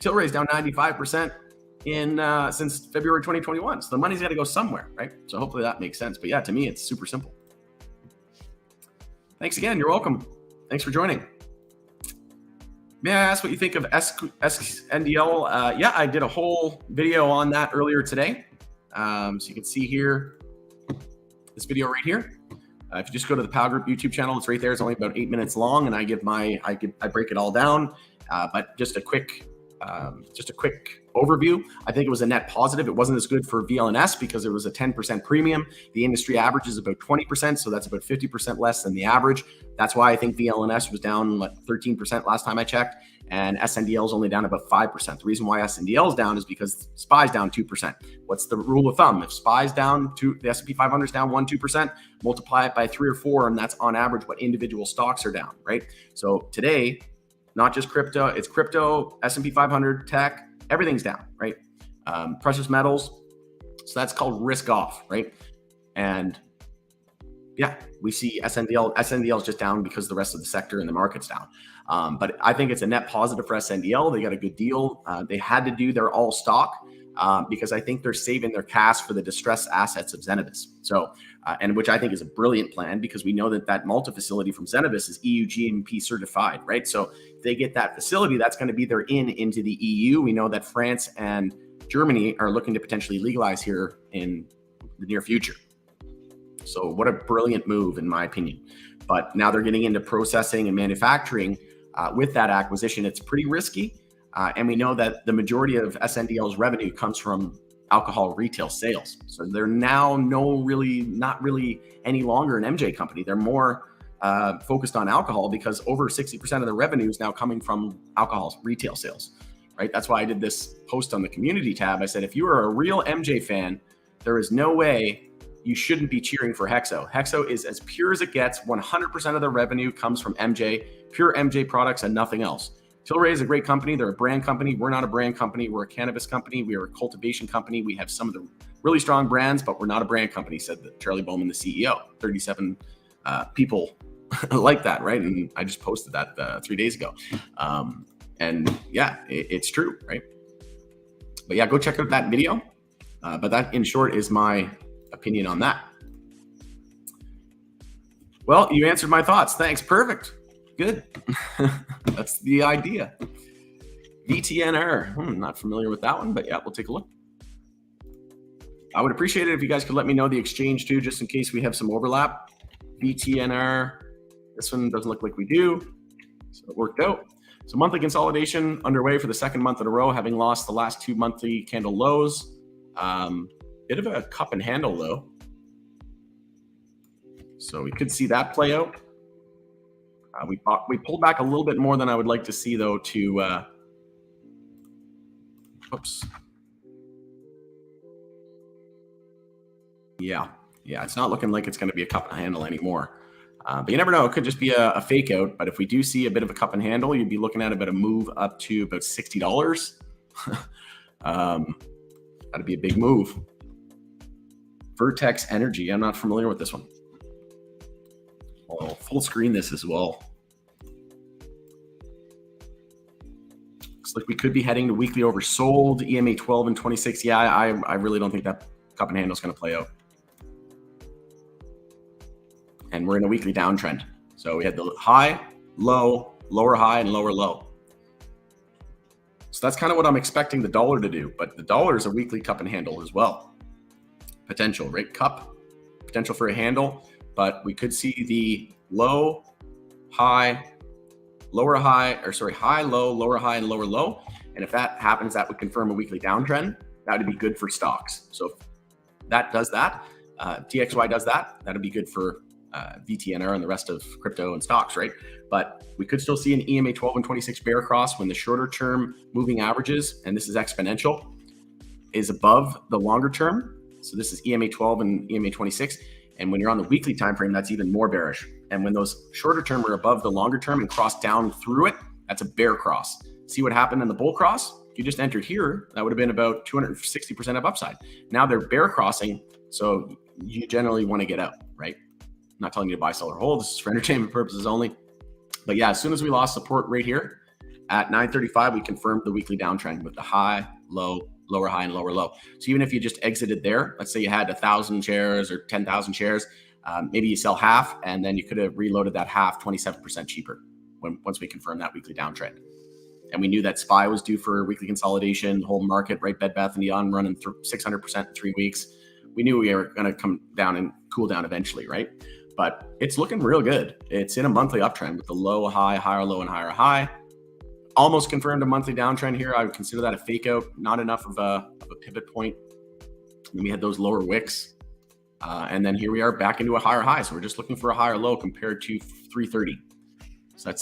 Tilray is down 95% since February 2021. So the money's got to go somewhere, right? So hopefully that makes sense. But yeah, to me, it's super simple. Thanks again. You're welcome. Thanks for joining. May I ask what you think of SNDL? Yeah, I did a whole video on that earlier today. So you can see here, this video right here. If you just go to the POW Group YouTube channel, it's right there. It's only about 8 minutes long, and I break it all down. But just a quick overview. I think it was a net positive. It wasn't as good for VLNS because it was a 10% premium. The industry average is about 20%, so that's about 50% less than the average. That's why I think VLNS was down like 13% last time I checked, and SNDL is only down about 5%. The reason why SNDL is down is because SPY is down 2%. What's the rule of thumb? If SPY is down, the S&P 500 is down 1-2%, multiply it by 3 or 4, and that's on average what individual stocks are down, right? So today, not just crypto, it's crypto, S&P 500, tech, everything's down, right? Precious metals. So that's called risk off, right? And yeah, we see SNDL is just down because the rest of the sector and the market's down. But I think it's a net positive for SNDL. They got a good deal. They had to do their all stock because I think they're saving their cash for the distressed assets of Zenabis. So, and which I think is a brilliant plan because we know that multi-facility from Zenabis is EU GMP certified, right? So if they get that facility, that's going to be their into the EU. We know that France and Germany are looking to potentially legalize here in the near future. So what a brilliant move, in my opinion. But now they're getting into processing and manufacturing with that acquisition. It's pretty risky. And we know that the majority of SNDL's revenue comes from alcohol retail sales. So they're now not really any longer an MJ company. They're more focused on alcohol because over 60% of the revenue is now coming from alcohol retail sales, right? That's why I did this post on the community tab. I said, if you are a real MJ fan, there is no way you shouldn't be cheering for Hexo. Hexo is as pure as it gets. 100% of the revenue comes from MJ, pure MJ products and nothing else. Tilray is a great company. They're a brand company. We're not a brand company. We're a cannabis company. We are a cultivation company. We have some of the really strong brands, but we're not a brand company, said Charlie Bowman, the CEO. 37 people like that, right? And I just posted that 3 days ago. And yeah, it's true, right? But yeah, go check out that video. But that, in short, is my opinion on that. Well, you answered my thoughts. Thanks. Perfect. Good. That's the idea. VTNR. Not familiar with that one, but yeah, we'll take a look. I would appreciate it if you guys could let me know the exchange too, just in case we have some overlap. VTNR. This one doesn't look like we do, so it worked out. So monthly consolidation underway for the second month in a row, having lost the last 2 monthly candle lows. Bit of a cup and handle low. So we could see that play out. We pulled back a little bit more than I would like to see, though, to oops. Yeah, it's not looking like it's going to be a cup and handle anymore. But you never know. It could just be a fake out. But if we do see a bit of a cup and handle, you'd be looking at about a move up to about $60. That'd be a big move. Vertex Energy. I'm not familiar with this one. I'll full screen this as well. Looks like we could be heading to weekly oversold, EMA 12 and 26. Yeah, I really don't think that cup and handle is going to play out. And we're in a weekly downtrend. So we had the high, low, lower high, and lower low. So that's kind of what I'm expecting the dollar to do. But the dollar is a weekly cup and handle as well. Potential, right? Cup, potential for a handle. But we could see the low, high, lower high, or sorry, high, low, lower high, and lower low. And if that happens, that would confirm a weekly downtrend. That would be good for stocks. So if that does that, TXY does that, that'd be good for VTNR and the rest of crypto and stocks, right? But we could still see an EMA 12 and 26 bear cross when the shorter term moving averages, and this is exponential, is above the longer term. So this is EMA 12 and EMA 26. And when you're on the weekly time frame, that's even more bearish. And when those shorter term are above the longer term and cross down through it, that's a bear cross. See what happened in the bull cross? If you just entered here, that would have been about 260% of upside. Now they're bear crossing, so you generally want to get out, right? I'm not telling you to buy, sell, or hold. This is for entertainment purposes only. But yeah, as soon as we lost support right here at 935, we confirmed the weekly downtrend with the high, low, lower high, and lower low. So even if you just exited there, let's say you had 1,000 shares or 10,000 shares, maybe you sell half, and then you could have reloaded that half 27% cheaper once we confirmed that weekly downtrend. And we knew that SPY was due for weekly consolidation, the whole market, right? Bed Bath & Beyond running 600% in 3 weeks. We knew we were going to come down and cool down eventually, right? But it's looking real good. It's in a monthly uptrend with the low, high, higher low, and higher high. Almost confirmed a monthly downtrend here. I would consider that a fake out, not enough of a pivot point. And we had those lower wicks. And then here we are back into a higher high. So we're just looking for a higher low compared to 330. So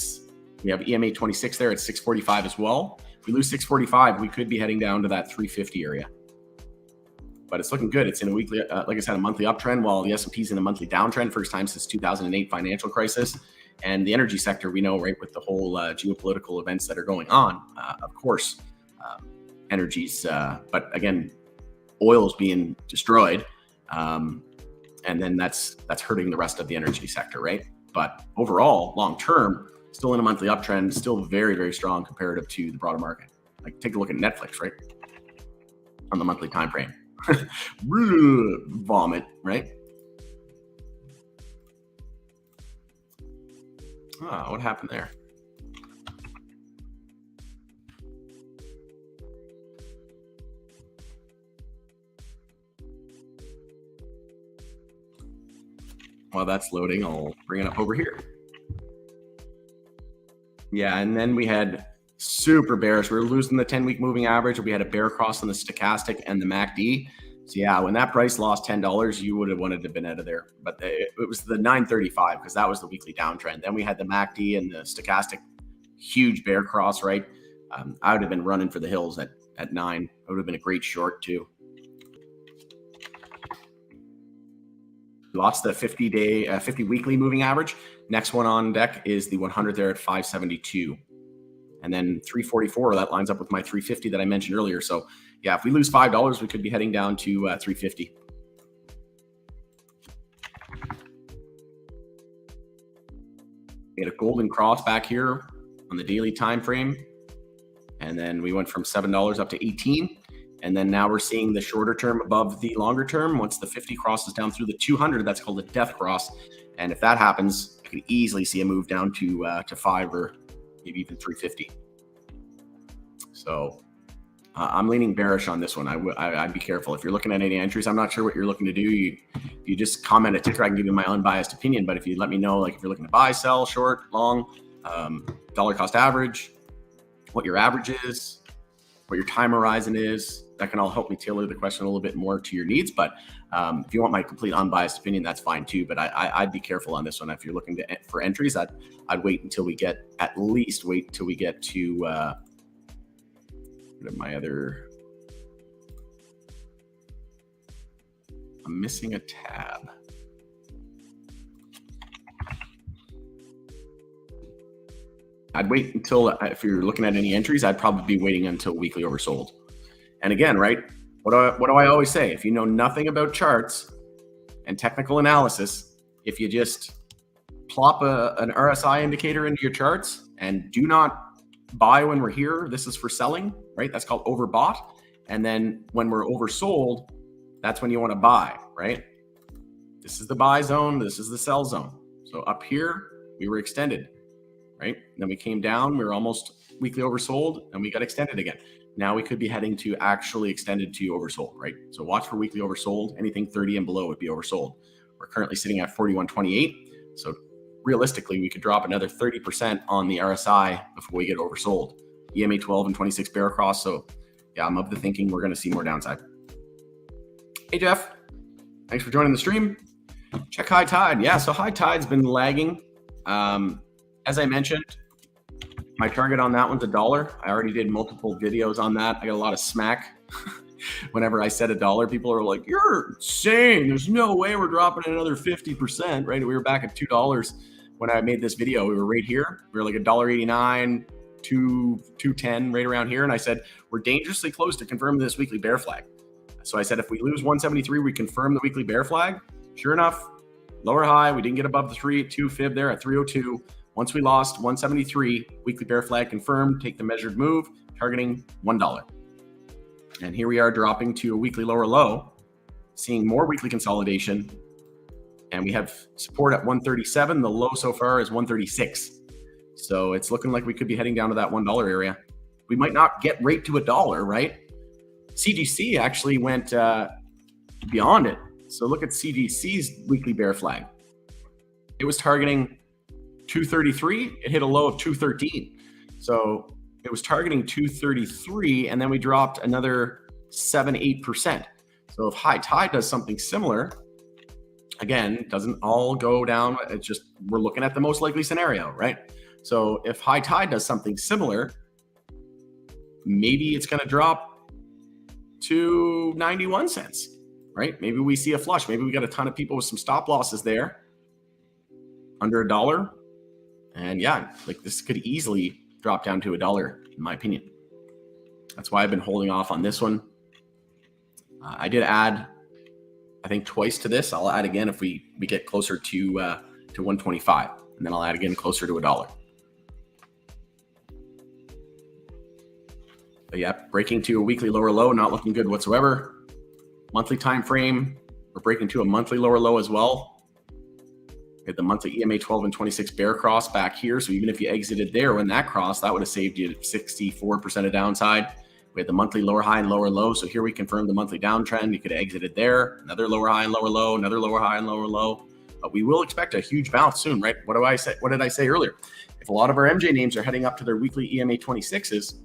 we have EMA 26 there at 645 as well. If we lose 645, we could be heading down to that 350 area. But it's looking good. It's in a weekly, like I said, a monthly uptrend, while the S&P is in a monthly downtrend, first time since 2008 financial crisis. And the energy sector, we know, right, with the whole geopolitical events that are going on, of course, energy's, but again, oil's being destroyed. And then that's hurting the rest of the energy sector, right? But overall, long term, still in a monthly uptrend, still very, very strong comparative to the broader market. Like take a look at Netflix, right? On the monthly time frame. Vomit, right? What happened there? While that's loading, I'll bring it up over here. Yeah, and then we had super bearish. We were losing the 10-week moving average. We had a bear cross on the stochastic and the MACD. So yeah, when that price lost $10, you would have wanted to have been out of there. But it was the 935 because that was the weekly downtrend. Then we had the MACD and the stochastic, huge bear cross, right? I would have been running for the hills at 9. It would have been a great short too. Lost the 50 weekly moving average. Next one on deck is the 100 there at 572. And then 344, that lines up with my 350 that I mentioned earlier. So yeah, if we lose $5, we could be heading down to 350. We had a golden cross back here on the daily time frame. And then we went from $7 up to 18. And then now we're seeing the shorter term above the longer term. Once the 50 crosses down through the 200, that's called a death cross. And if that happens, I could easily see a move down to 5 or maybe even 350. So I'm leaning bearish on this one. I'd be careful. If you're looking at any entries, I'm not sure what you're looking to do. If you just comment a ticker, I can give you my unbiased opinion. But if you let me know, like if you're looking to buy, sell, short, long, dollar cost average, what your average is, what your time horizon is, that can all help me tailor the question a little bit more to your needs. But if you want my complete unbiased opinion, that's fine too. But I'd be careful on this one. If you're looking for entries, I'd wait until we get, at least wait until we get to my other, I'm missing a tab. I'd wait until, if you're looking at any entries, I'd probably be waiting until weekly oversold. And again, right, what do I always say? If you know nothing about charts and technical analysis, if you just plop an RSI indicator into your charts and do not buy when we're here, this is for selling, right? That's called overbought. And then when we're oversold, that's when you want to buy, right? This is the buy zone. This is the sell zone. So up here, we were extended, right? Then we came down, we were almost weekly oversold, and we got extended again. Now we could be heading to actually extended to oversold, right? So watch for weekly oversold. Anything 30 and below would be oversold. We're currently sitting at 41.28. So realistically, we could drop another 30% on the RSI before we get oversold. EMA 12 and 26 bear across. So yeah, I'm of the thinking we're going to see more downside. Hey, Jeff, thanks for joining the stream. Check high tide. Yeah, so high tide's been lagging. As I mentioned, my target on that one's $1. I already did multiple videos on that. I got a lot of smack. Whenever I said $1, people are like, you're insane. There's no way we're dropping another 50%, right? We were back at $2 when I made this video. We were right here. We were like $1.89, $2.10, right around here. And I said, we're dangerously close to confirming this weekly bear flag. So I said, if we lose 173, we confirm the weekly bear flag. Sure enough, lower high. We didn't get above the 3.2 fib there at 302. Once we lost 173, weekly bear flag confirmed, take the measured move, targeting $1. And here we are dropping to a weekly lower low, seeing more weekly consolidation. And we have support at 137. The low so far is 136. So it's looking like we could be heading down to that $1 area. We might not get right to $1, right? CGC actually went beyond it. So look at CGC's weekly bear flag. It was targeting 233. It hit a low of 213. So it was targeting 233, and then we dropped another 7-8%. So if high tide does something similar, again, doesn't all go down. It's just, we're looking at the most likely scenario, right? So if high tide does something similar, maybe it's going to drop to 91 cents, right? Maybe we see a flush. Maybe we got a ton of people with some stop losses there under $1. And yeah, like this could easily drop down to $1, in my opinion. That's why I've been holding off on this one. I did add, I think, twice to this. I'll add again if we get closer to 125, and then I'll add again closer to $1. But yeah, breaking to a weekly lower low, not looking good whatsoever. Monthly time frame, we're breaking to a monthly lower low as well. We had the monthly EMA 12 and 26 bear cross back here. So even if you exited there when that crossed, that would have saved you 64% of downside. We had the monthly lower high and lower low. So here we confirmed the monthly downtrend. You could have exited there, another lower high and lower low, another lower high and lower low. But we will expect a huge bounce soon, right? What did I say earlier? If a lot of our MJ names are heading up to their weekly EMA 26s,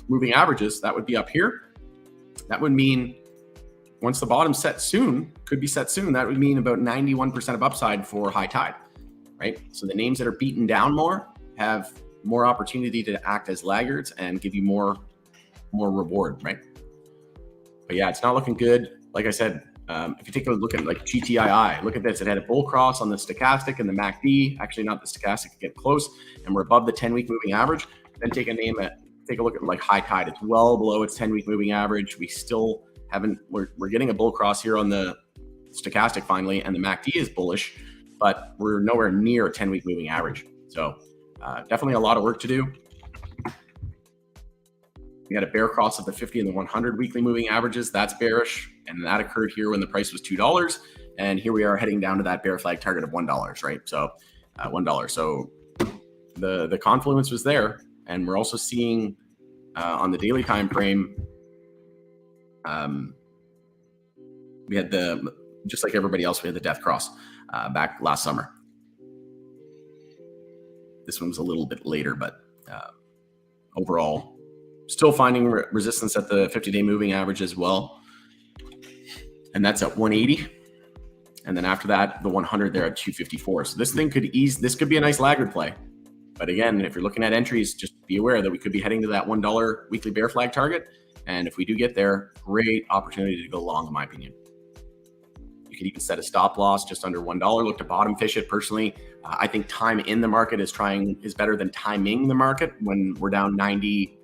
moving averages, that would be up here. That would mean once the bottom set soon, could be set soon, that would mean about 91% of upside for high tide, right? So the names that are beaten down more have more opportunity to act as laggards and give you more reward, right? But yeah, it's not looking good. Like I said, if you take a look at like GTII, look at this. It had a bull cross on the stochastic and the MACD. Actually, not the stochastic, get close. And we're above the 10-week moving average. Then take a look at like high tide. It's well below its 10-week moving average. We still haven't, we're getting a bull cross here on the stochastic finally, and the MACD is bullish, but we're nowhere near a 10-week moving average. So definitely a lot of work to do. We got a bear cross of the 50 and the 100 weekly moving averages. That's bearish. And that occurred here when the price was $2. And here we are heading down to that bear flag target of $1, right? So $1. So the confluence was there. And we're also seeing on the daily time frame, we had just like everybody else, we had the death cross back last summer. This one was a little bit later, but overall, still finding resistance at the 50-day moving average as well. And that's at 180. And then after that, the 100 there at 254. So this thing this could be a nice laggard play. But again, if you're looking at entries, just be aware that we could be heading to that $1 weekly bear flag target. And if we do get there, great opportunity to go long, in my opinion. You could even set a stop loss just under $1. Look to bottom fish it personally. I think time in the market is better than timing the market when we're down 90%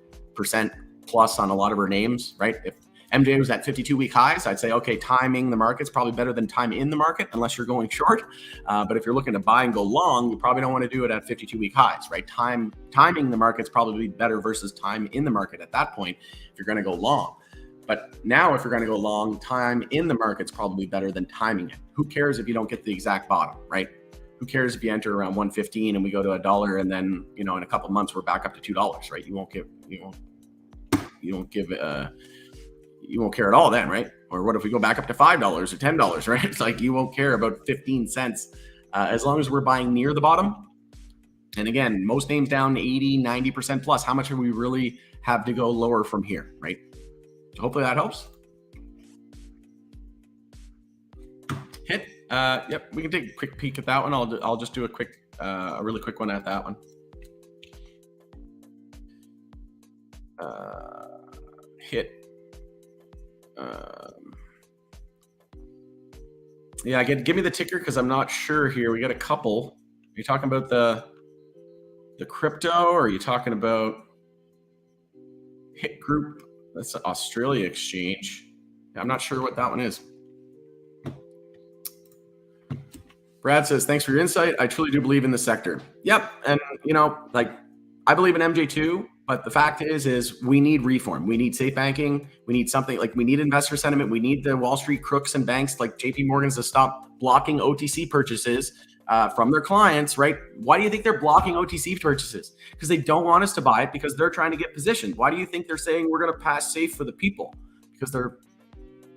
plus on a lot of our names, right? If MJ was at 52-week highs, I'd say, okay, timing the market's probably better than time in the market, unless you're going short. But if you're looking to buy and go long, you probably don't want to do it at 52-week highs, right? Timing the market's probably better versus time in the market at that point if you're going to go long. But now if you're going to go long, time in the market's probably better than timing it. Who cares if you don't get the exact bottom, right? Who cares if you enter around 115 and we go to $1 and then, in a couple of months we're back up to $2, right? You won't care at all then, right? Or what if we go back up to $5 or $10, right? It's like you won't care about 15 cents as long as we're buying near the bottom. And again, most names down 80, 90% plus. How much do we really have to go lower from here, right? So hopefully that helps. Hit. Yep, we can take a quick peek at that one. I'll just do a really quick one at that one. Hit. Yeah, give me the ticker because I'm not sure here. We got a couple. Are you talking about the crypto, or are you talking about Hit Group? That's the Australia exchange. I'm not sure what that one is. Brad says, thanks for your insight. I truly do believe in the sector. Yep. And, I believe in MJ too. But the fact is we need reform. We need safe banking. We need something we need investor sentiment. We need the Wall Street crooks and banks like JP Morgan's to stop blocking OTC purchases from their clients, right? Why do you think they're blocking OTC purchases? Because they don't want us to buy it because they're trying to get positioned. Why do you think they're saying we're going to pass safe for the people? Because they're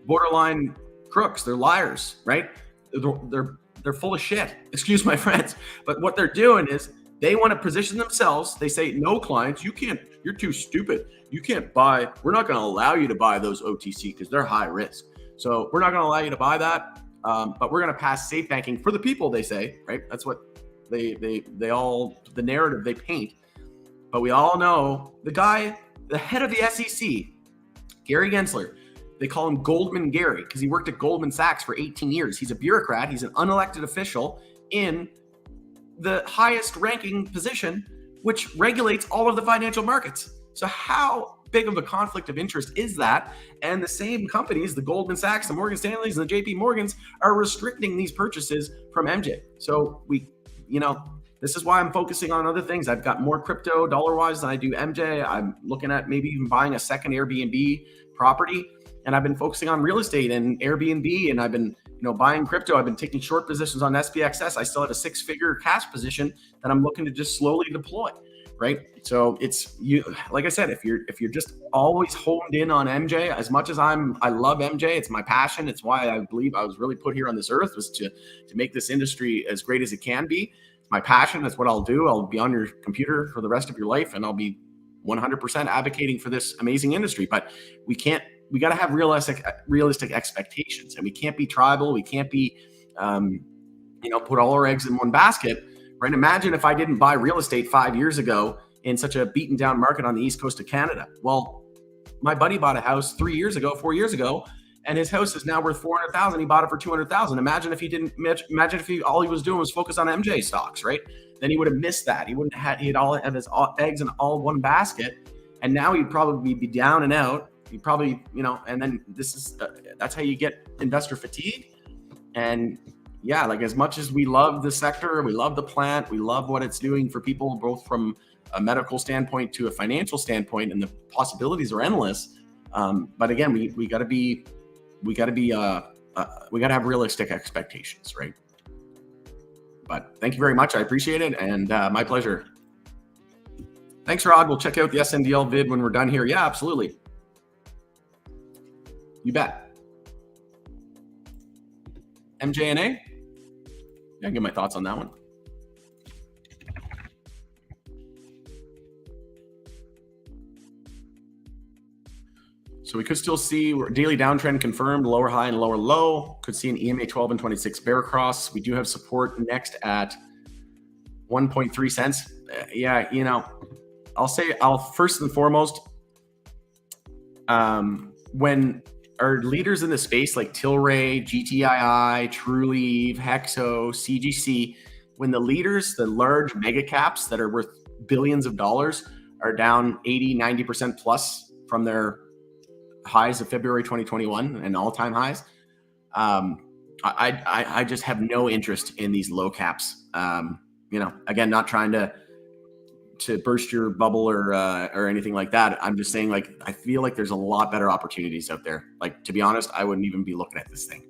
borderline crooks. They're liars, right? They're full of shit. Excuse my friends. But what they're doing is they want to position themselves. They say, no, clients, you can't, you're too stupid. You can't buy. We're not going to allow you to buy those OTC because they're high risk. So we're not going to allow you to buy that. But we're going to pass safe banking for the people, they say, right? That's what the narrative they paint. But we all know the head of the SEC, Gary Gensler, they call him Goldman Gary because he worked at Goldman Sachs for 18 years. He's a bureaucrat. He's an unelected official in the highest ranking position, which regulates all of the financial markets. So how big of a conflict of interest is that? And the same companies, the Goldman Sachs, the Morgan Stanleys, and the JP Morgans are restricting these purchases from MJ. So this is why I'm focusing on other things. I've got more crypto dollar-wise than I do MJ. I'm looking at maybe even buying a second Airbnb property. And I've been focusing on real estate and Airbnb, and I've been buying crypto. I've been taking short positions on SPXS. I still have a 6-figure cash position that I'm looking to just slowly deploy, right? So it's like I said, if you're just always honed in on MJ, as much as I love MJ, it's my passion. It's why I believe I was really put here on this earth, was to make this industry as great as it can be. It's my passion. That's what I'll do. I'll be on your computer for the rest of your life, and I'll be 100% advocating for this amazing industry. But we got to have realistic expectations, and we can't be tribal. We can't be, put all our eggs in one basket, right? Imagine if I didn't buy real estate 5 years ago in such a beaten down market on the East Coast of Canada. Well, my buddy bought a house 4 years ago, and his house is now worth 400,000. He bought it for 200,000. Imagine if he didn't. Imagine if all he was doing was focus on MJ stocks, right? Then he would have missed that. He wouldn't have. He'd all have his eggs in all one basket, and now he'd probably be down and out. He'd probably, and then that's how you get investor fatigue. And yeah, like as much as we love the sector, we love the plant, we love what it's doing for people, both from a medical standpoint to a financial standpoint, and the possibilities are endless. But again, we got to have realistic expectations, right? But thank you very much. I appreciate it. And my pleasure. Thanks, Rod. We'll check out the SNDL vid when we're done here. Yeah, absolutely. You bet. MJNA? Yeah, I'll give my thoughts on that one. So we could still see daily downtrend confirmed, lower high and lower low. Could see an EMA 12 and 26 bear cross. We do have support next at 1.3 cents. Yeah, I'll first and foremost, when our leaders in the space like Tilray, GTII, Trulieve, Hexo, CGC, when the leaders, the large mega caps that are worth billions of dollars, are down 80, 90% plus from their highs of February 2021 and all-time highs, I just have no interest in these low caps. Again, not trying to burst your bubble or anything like that. I'm just saying, like, I feel like there's a lot better opportunities out there. Like, to be honest, I wouldn't even be looking at this thing.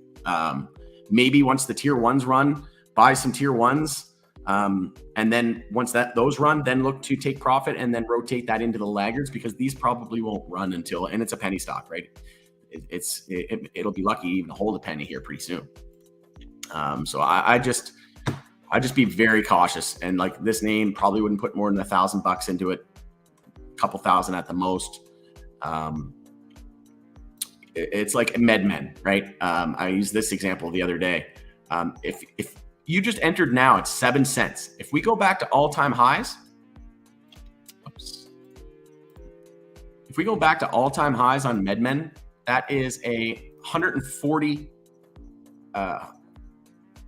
Maybe once the tier ones run, buy some tier ones. And then once those run, then look to take profit and then rotate that into the laggards, because these probably won't run until, and it's a penny stock, right? It'll be lucky even to hold a penny here pretty soon. So I just be very cautious, and like this name probably wouldn't put more than $1,000 into it, a couple thousand at the most. It's like MedMen, right? I used this example the other day. If you just entered now at 7 cents. If we go back to all-time highs, if we go back to all-time highs on MedMen, that is a 140.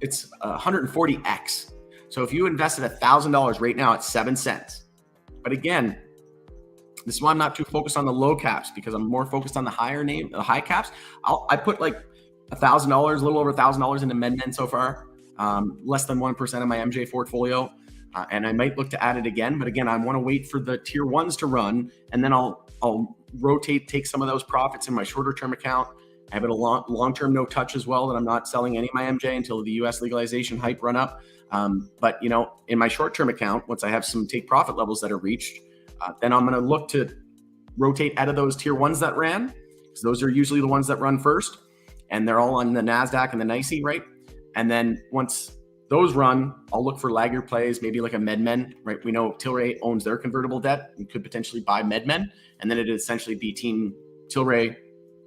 It's 140x. So if you invested $1,000 right now at 7 cents, but again, this is why I'm not too focused on the low caps, because I'm more focused on the high caps. I put like $1,000, a little over $1,000 into MedMen so far. Less than 1% of my MJ portfolio. And I might look to add it again, but again, I want to wait for the tier ones to run, and then I'll rotate, take some of those profits in my shorter term account. I have it a long-term no touch as well, that I'm not selling any of my MJ until the US legalization hype run up. But in my short-term account, once I have some take profit levels that are reached, then I'm going to look to rotate out of those tier ones that ran, because those are usually the ones that run first, and they're all on the NASDAQ and the NYSE, right? And then once those run, I'll look for laggard plays, maybe like a MedMen, right? We know Tilray owns their convertible debt. We could potentially buy MedMen, and then it'd essentially be team Tilray,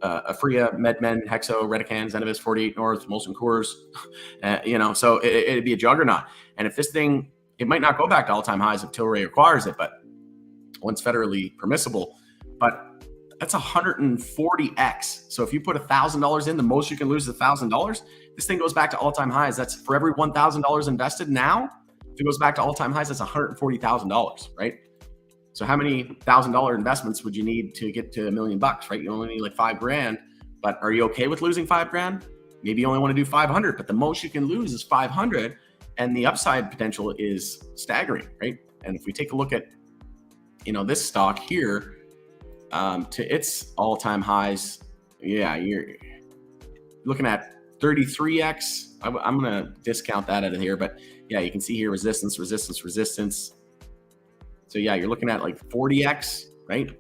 Afria, MedMen, Hexo, Rubicon, Zenabis, 48 North, Molson Coors, so it'd be a juggernaut. And if this thing, it might not go back to all-time highs if Tilray acquires it, but once federally permissible, but that's 140x. So if you put $1,000 in, the most you can lose is $1,000. This thing goes back to all-time highs. That's for every $1,000 invested now. If it goes back to all-time highs, that's $140,000, right? So how many $1,000 investments would you need to get to $1 million, right? You only need like $5,000, but are you okay with losing $5,000? Maybe you only want to do 500, but the most you can lose is 500, and the upside potential is staggering, right? And if we take a look at, this stock here, to its all-time highs, yeah, you're looking at 33x. I'm going to discount that out of here, but yeah, you can see here resistance, resistance, resistance. So yeah, you're looking at like 40x, right?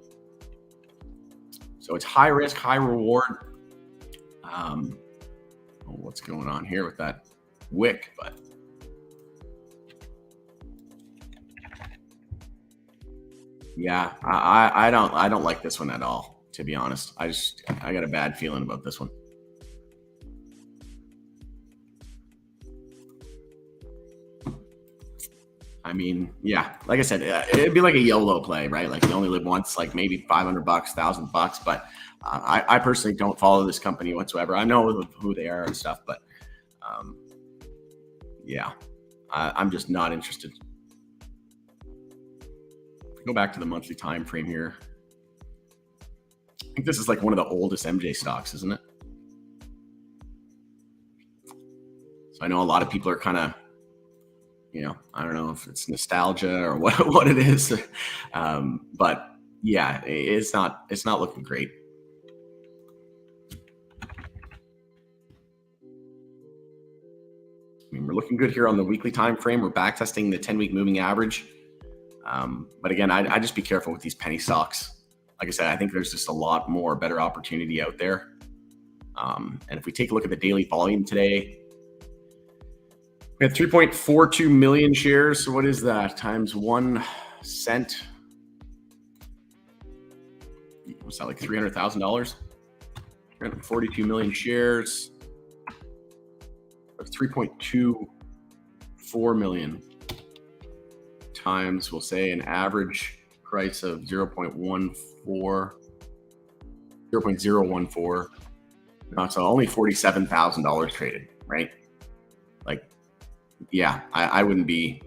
So it's high risk, high reward. What's going on here with that wick? But yeah, I don't like this one at all, to be honest. I got a bad feeling about this one. I mean, yeah, like I said, it'd be like a YOLO play, right? Like you only live once, like maybe $500, $1,000, but I personally don't follow this company whatsoever. I know who they are and stuff, but yeah, I'm just not interested. Go back to the monthly time frame here. I think this is like one of the oldest MJ stocks, isn't it? So I know a lot of people are kind of, I don't know if it's nostalgia or what it is, but yeah, it's not looking great. I mean, we're looking good here on the weekly time frame. We're back testing the 10-week moving average. But again, I just be careful with these penny stocks. Like I said, I think there's just a lot more better opportunity out there. And if we take a look at the daily volume today, we had 3.42 million shares. So what is that times 1 cent? What's that, like $300,000? 342 million shares. 3.24 million times, we'll say an average price of 0.014. So only $47,000 traded, right? Like, yeah, I wouldn't be,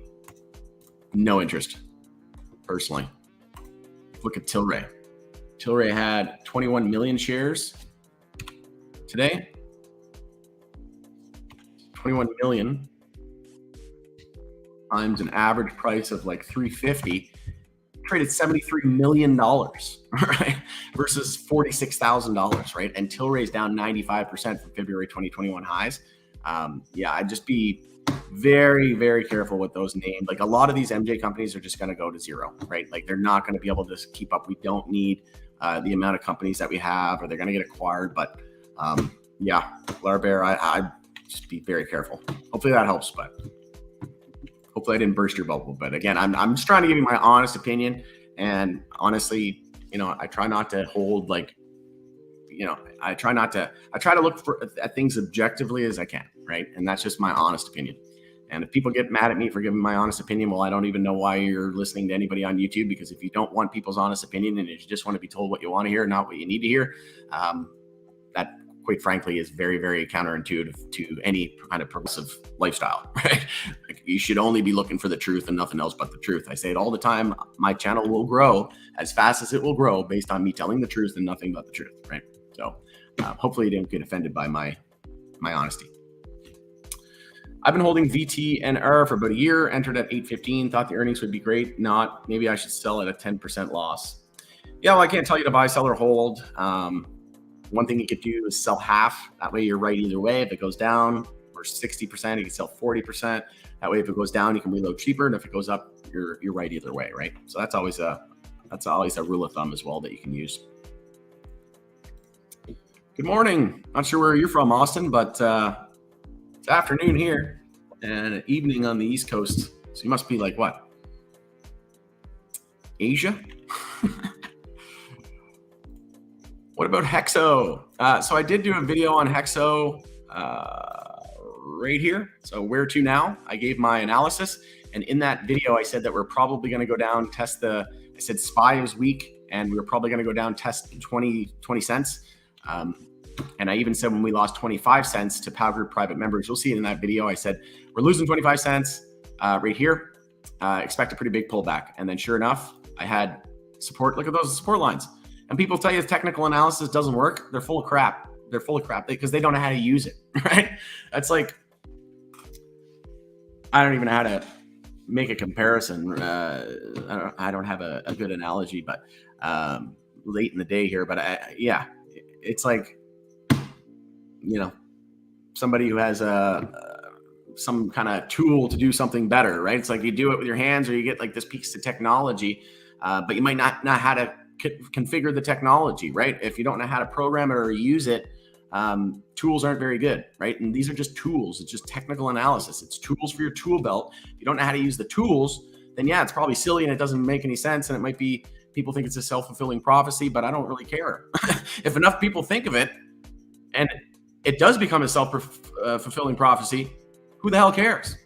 no interest personally. Look at Tilray. Tilray had 21 million shares today. 21 million times an average price of like $350, traded $73 million, right? Versus $46,000, right? And Tilray's down 95% from February 2021 highs. Yeah, I'd just be very, very careful with those names. Like a lot of these MJ companies are just going to go to zero, right? Like they're not going to be able to keep up. We don't need the amount of companies that we have, or they're going to get acquired. But yeah, Larbear, I just be very careful. Hopefully that helps, but hopefully I didn't burst your bubble. But again, I'm just trying to give you my honest opinion. And honestly, I try not to hold like, I try to look at things objectively as I can, right? And that's just my honest opinion. And if people get mad at me for giving my honest opinion, well, I don't even know why you're listening to anybody on YouTube, because if you don't want people's honest opinion and you just want to be told what you want to hear, not what you need to hear, that quite frankly is very, very counterintuitive to any kind of progressive lifestyle, right? Like you should only be looking for the truth and nothing else but the truth. I say it all the time. My channel will grow as fast as it will grow based on me telling the truth and nothing but the truth, right? So hopefully you didn't get offended by my honesty. I've been holding VTNR for about a year, entered at 8.15, thought the earnings would be great. Not, maybe I should sell at a 10% loss. Yeah, well, I can't tell you to buy, sell, or hold. One thing you could do is sell half. That way you're right either way. If it goes down or 60%, you can sell 40%. That way, if it goes down, you can reload cheaper. And if it goes up, you're right either way, right? So that's always a rule of thumb as well that you can use. Good morning. Not sure where you're from, Austin, but it's afternoon here and evening on the East Coast. So you must be like what? Asia? What about Hexo? So I did do a video on Hexo right here. So where to now? I gave my analysis. And in that video, I said that we're probably going to go down, I said SPY was weak, and we were probably going to go down, test 20 cents. And I even said when we lost 25 cents to Power Group private members, you'll see it in that video. I said, we're losing 25 cents right here. Expect a pretty big pullback. And then sure enough, I had support. Look at those support lines. And people tell you technical analysis doesn't work. They're full of crap. They're full of crap because they don't know how to use it, right? That's like, I don't even know how to make a comparison. I don't have a good analogy, but late in the day here. But yeah, it's like, somebody who has some kind of tool to do something better, right? It's like you do it with your hands, or you get like this piece of technology, but you might not know how to configure the technology, right? If you don't know how to program it or use it, tools aren't very good, right? And these are just tools. It's just technical analysis. It's tools for your tool belt. If you don't know how to use the tools, then yeah, it's probably silly and it doesn't make any sense. And it might be, people think it's a self-fulfilling prophecy, but I don't really care. If enough people think of it and it does become a self-fulfilling prophecy, who the hell cares?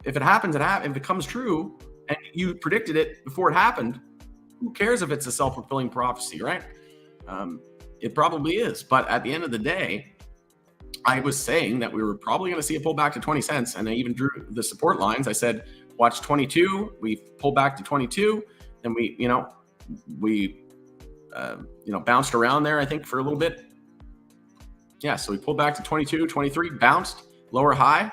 If it happens, if it comes true, and you predicted it before it happened, who cares if it's a self-fulfilling prophecy, right? It probably is. But at the end of the day, I was saying that we were probably going to see a pullback to 20 cents. And I even drew the support lines. I said, watch 22. We pulled back to 22. Then we bounced around there, I think, for a little bit. Yeah, so we pulled back to 22, 23, bounced, lower high.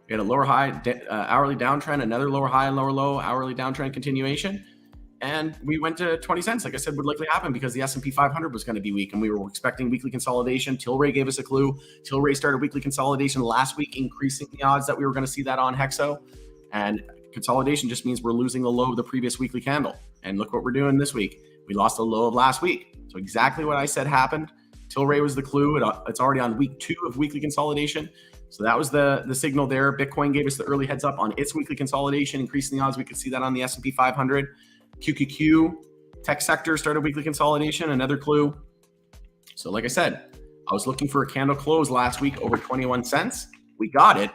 We had a lower high hourly downtrend, another lower high and lower low hourly downtrend continuation. And we went to 20 cents, like I said, would likely happen because the S&P 500 was going to be weak and we were expecting weekly consolidation. Tilray gave us a clue. Tilray started weekly consolidation last week, increasing the odds that we were going to see that on Hexo. And consolidation just means we're losing the low of the previous weekly candle. And look what we're doing this week. We lost the low of last week. So exactly what I said happened. Tilray was the clue. It's already on week 2 of weekly consolidation. So that was the signal there. Bitcoin gave us the early heads up on its weekly consolidation, increasing the odds. We could see that on the S&P 500. QQQ, tech sector started weekly consolidation, another clue. So like I said, I was looking for a candle close last week over 21 cents. We got it.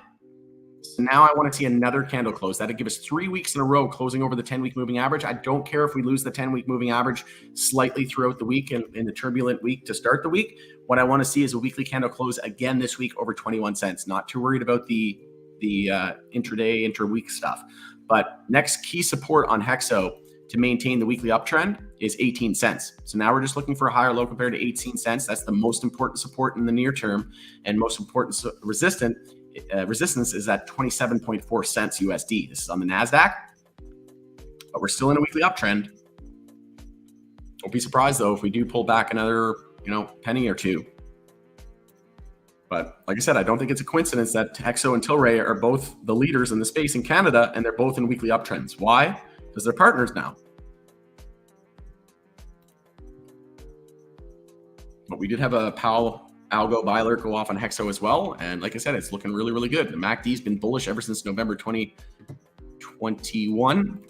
So now I want to see another candle close. That'd give us 3 weeks in a row closing over the 10-week moving average. I don't care if we lose the 10-week moving average slightly throughout the week in a turbulent week to start the week. What I want to see is a weekly candle close again this week over 21 cents. Not too worried about the intraday, interweek stuff. But next key support on Hexo to maintain the weekly uptrend is 18 cents. So now we're just looking for a higher low compared to 18 cents. That's the most important support in the near term, and most important resistance is at 27.4 cents USD. This is on the NASDAQ, but we're still in a weekly uptrend. Don't be surprised though if we do pull back another, penny or two. But like I said, I don't think it's a coincidence that Hexo and Tilray are both the leaders in the space in Canada, and they're both in weekly uptrends. Why? Because they're partners now. But we did have a Powell algo buy alert go off on Hexo as well. And like I said, it's looking really, really good. The MACD's been bullish ever since November 2021.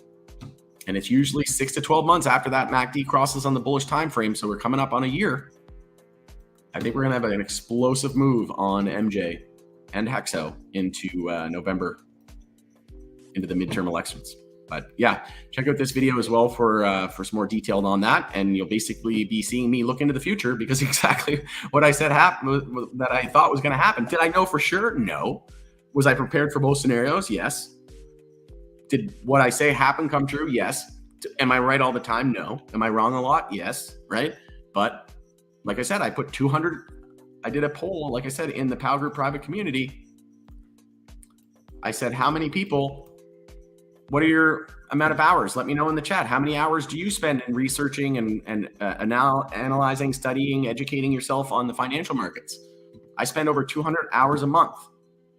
And it's usually 6 to 12 months after that MACD crosses on the bullish time frame. So we're coming up on a year. I think we're going to have an explosive move on MJ and Hexo into November, into the midterm elections. But yeah, check out this video as well for some more detailed on that. And you'll basically be seeing me look into the future, because exactly what I said happened, that I thought was going to happen. Did I know for sure? No. Was I prepared for both scenarios? Yes. Did what I say happen come true? Yes. Am I right all the time? No. Am I wrong a lot? Yes. Right. But like I said, I put 200. I did a poll, like I said, in the Powell Group private community. I said, how many people, what are your amount of hours? Let me know in the chat. How many hours do you spend in researching and analyzing, studying, educating yourself on the financial markets? I spend over 200 hours a month.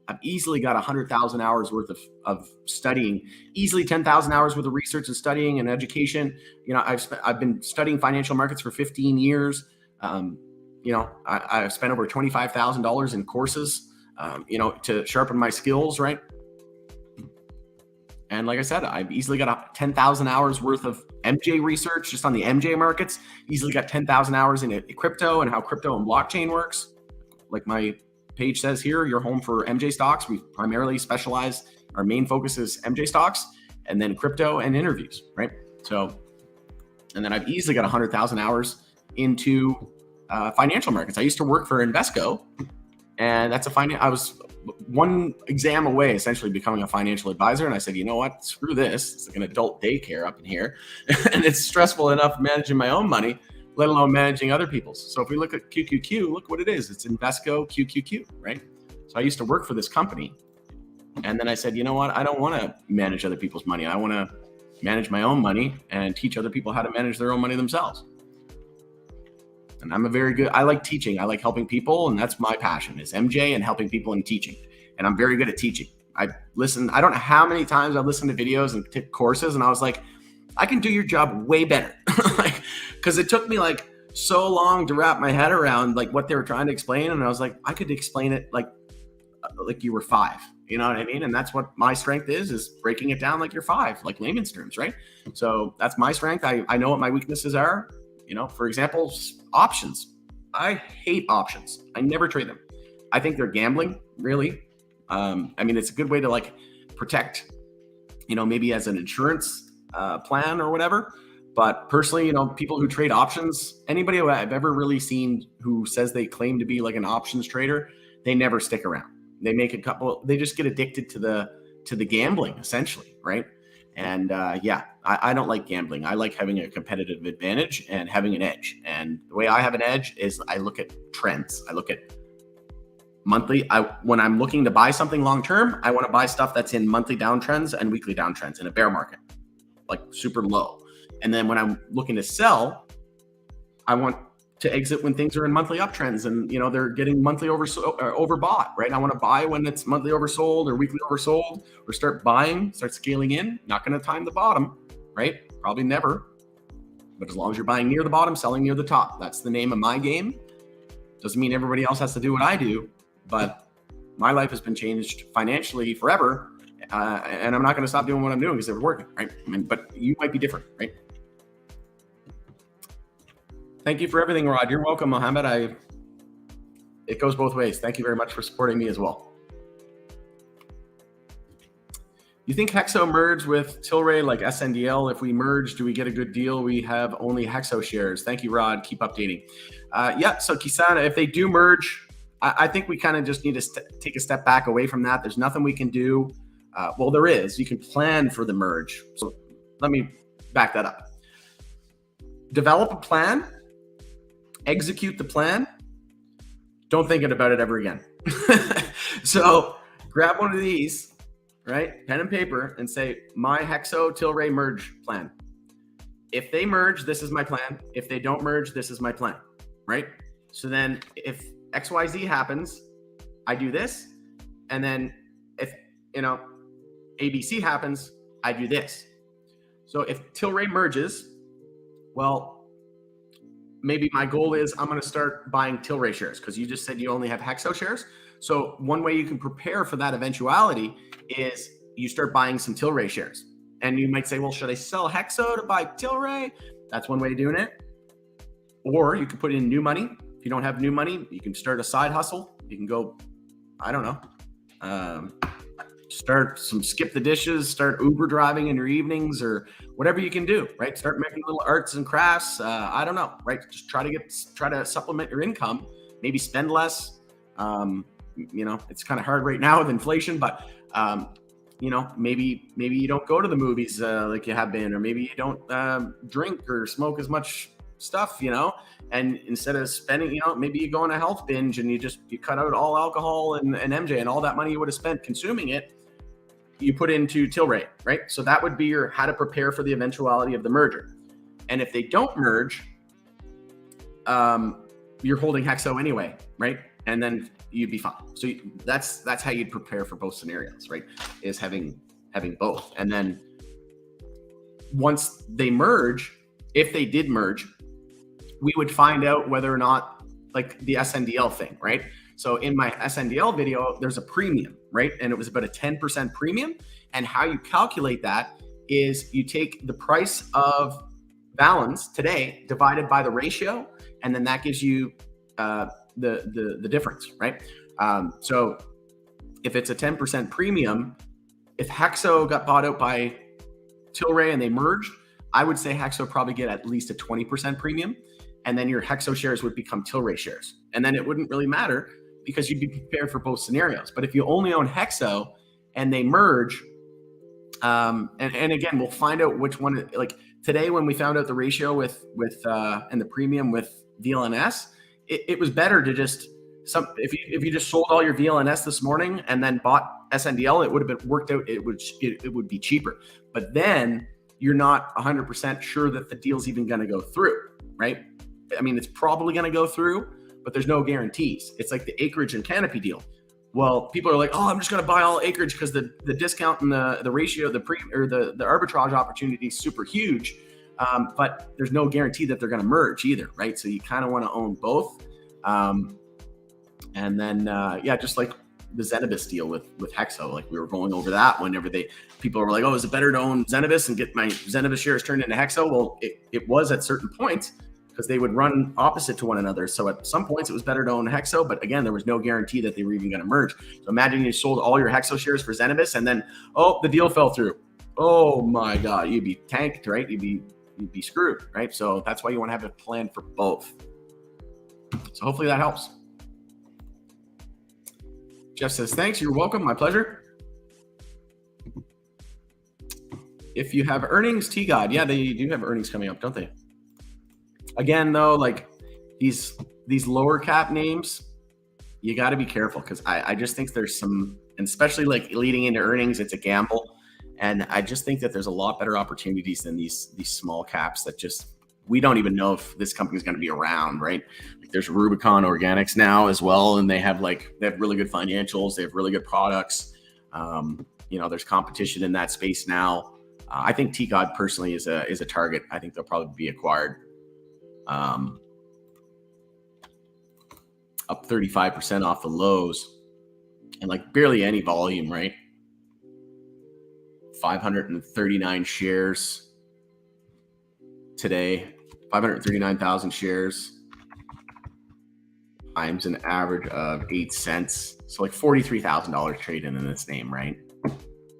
I've easily got 100,000 hours worth of studying, easily 10,000 hours worth of research and studying and education. I've been studying financial markets for 15 years. I've spent over $25,000 in courses, to sharpen my skills, right? And like I said, I've easily got 10,000 hours worth of MJ research just on the MJ markets. Easily got 10,000 hours in crypto and how crypto and blockchain works. Like my page says here, you're home for MJ stocks. We primarily specialize. Our main focus is MJ stocks, and then crypto and interviews, right? So, and then I've easily got 100,000 hours into financial markets. I used to work for Invesco, and I was one exam away, essentially becoming a financial advisor. And I said, you know what, screw this. It's like an adult daycare up in here. And it's stressful enough managing my own money, let alone managing other people's. So if we look at QQQ, look what it is. It's Invesco QQQ, right? So I used to work for this company. And then I said, you know what, I don't want to manage other people's money. I want to manage my own money and teach other people how to manage their own money themselves. And I like teaching. I like helping people. And that's my passion, is MJ and helping people and teaching. And I'm very good at teaching. I don't know how many times I've listened to videos and took courses, and I was like, I can do your job way better. Because it took me so long to wrap my head around what they were trying to explain. And I was like, I could explain it like you were 5. You know what I mean? And that's what my strength is breaking it down like you're 5, like layman's terms, right? So that's my strength. I know what my weaknesses are. For example, options. I hate options. I never trade them. I think they're gambling, really. It's a good way to protect maybe as an insurance plan or whatever. But personally, people who trade options, anybody who I've ever really seen who says they claim to be like an options trader, they never stick around. They make they just get addicted to the gambling essentially, right? And I don't like gambling. I like having a competitive advantage and having an edge. And the way I have an edge is I look at trends. I look at monthly. When I'm looking to buy something long term, I want to buy stuff that's in monthly downtrends and weekly downtrends in a bear market, like super low. And then when I'm looking to sell, I want to exit when things are in monthly uptrends and they're getting monthly overbought, right? I want to buy when it's monthly oversold or weekly oversold, or start scaling in. Not going to time the bottom, right? Probably never. But as long as you're buying near the bottom, selling near the top, that's the name of my game. Doesn't mean everybody else has to do what I do, but my life has been changed financially forever. And I'm not going to stop doing what I'm doing because it's working, right? But you might be different, right? Thank you for everything, Rod. You're welcome, Mohammed. It goes both ways. Thank you very much for supporting me as well. You think Hexo merged with Tilray like SNDL? If we merge, do we get a good deal? We have only Hexo shares. Thank you, Rod. Keep updating. So Kisana, if they do merge, I think we kind of just need to take a step back away from that. There's nothing we can do. Well, there is. You can plan for the merge. So let me back that up. Develop a plan. Execute the plan. Don't think about it ever again. So grab one of these, right? Pen and paper, and say, my Hexo Tilray merge plan. If they merge, this is my plan. If they don't merge, this is my plan, right? So then if XYZ happens, I do this. And then if, ABC happens, I do this. So if Tilray merges, well, maybe my goal is I'm going to start buying Tilray shares because you just said you only have Hexo shares. So one way you can prepare for that eventuality is you start buying some Tilray shares. And you might say, well, should I sell Hexo to buy Tilray? That's one way of doing it. Or you can put in new money. If you don't have new money, you can start a side hustle. You can go, I don't know, skip the dishes, start Uber driving in your evenings or whatever you can do, right? Start making little arts and crafts. I don't know, right? Just try to supplement your income, maybe spend less. It's kind of hard right now with inflation, but maybe you don't go to the movies like you have been, or maybe you don't drink or smoke as much stuff, and instead of spending, maybe you go on a health binge and you cut out all alcohol and MJ and all that money you would have spent consuming it, you put into Tilray, right? So that would be your how to prepare for the eventuality of the merger. And if they don't merge, you're holding Hexo anyway, right? And then you'd be fine. So that's how you'd prepare for both scenarios, right? Is having both. And then once they merge, if they did merge, we would find out whether or not, like the SNDL thing, right? So in my SNDL video, there's a premium, right? And it was about a 10% premium. And how you calculate that is you take the price of Valens today divided by the ratio, and then that gives you the difference, right? So if it's a 10% premium, if Hexo got bought out by Tilray and they merged, I would say Hexo probably get at least a 20% premium. And then your Hexo shares would become Tilray shares. And then it wouldn't really matter because you'd be prepared for both scenarios. But if you only own Hexo and they merge, and again, we'll find out which one, like today when we found out the ratio with and the premium with VLNS, it was better to just, if you just sold all your VLNS this morning and then bought SNDL, it would have been worked out, it would be cheaper. But then you're not 100% sure that the deal's even going to go through, right? I mean, it's probably going to go through, but there's no guarantees. It's like the acreage and canopy deal. Well, people are like, oh, I'm just going to buy all acreage because the discount and the ratio, the arbitrage opportunity is super huge. But there's no guarantee that they're going to merge either, right? So you kind of want to own both. And then, just like the Zenibus deal with Hexo, like we were going over that whenever people were like, oh, is it better to own Zenibus and get my Zenibus shares turned into Hexo? Well, it was at certain points because they would run opposite to one another. So at some points it was better to own Hexo, but again, there was no guarantee that they were even going to merge. So imagine you sold all your Hexo shares for Zenibus and then, oh, the deal fell through. oh my God, you'd be tanked, right? You'd be screwed, right? So that's why you want to have a plan for both. So hopefully that helps. Jeff says, thanks, you're welcome, my pleasure. If you have earnings, T-God, yeah, they do have earnings coming up, don't they? Again, though, like these lower cap names, you got to be careful because I just think there's some, and especially like leading into earnings, it's a gamble. And I just think that there's a lot better opportunities than these small caps that just, we don't even know if this company is going to be around, right? Like there's Rubicon Organics now as well, and they have really good financials, they have really good products. There's competition in that space now. I think T-God personally is a target. I think they'll probably be acquired. Up 35% off the lows, and like barely any volume, right? 539 shares today, 539,000 shares times an average of 8 cents. So like $43,000 traded in this name, right?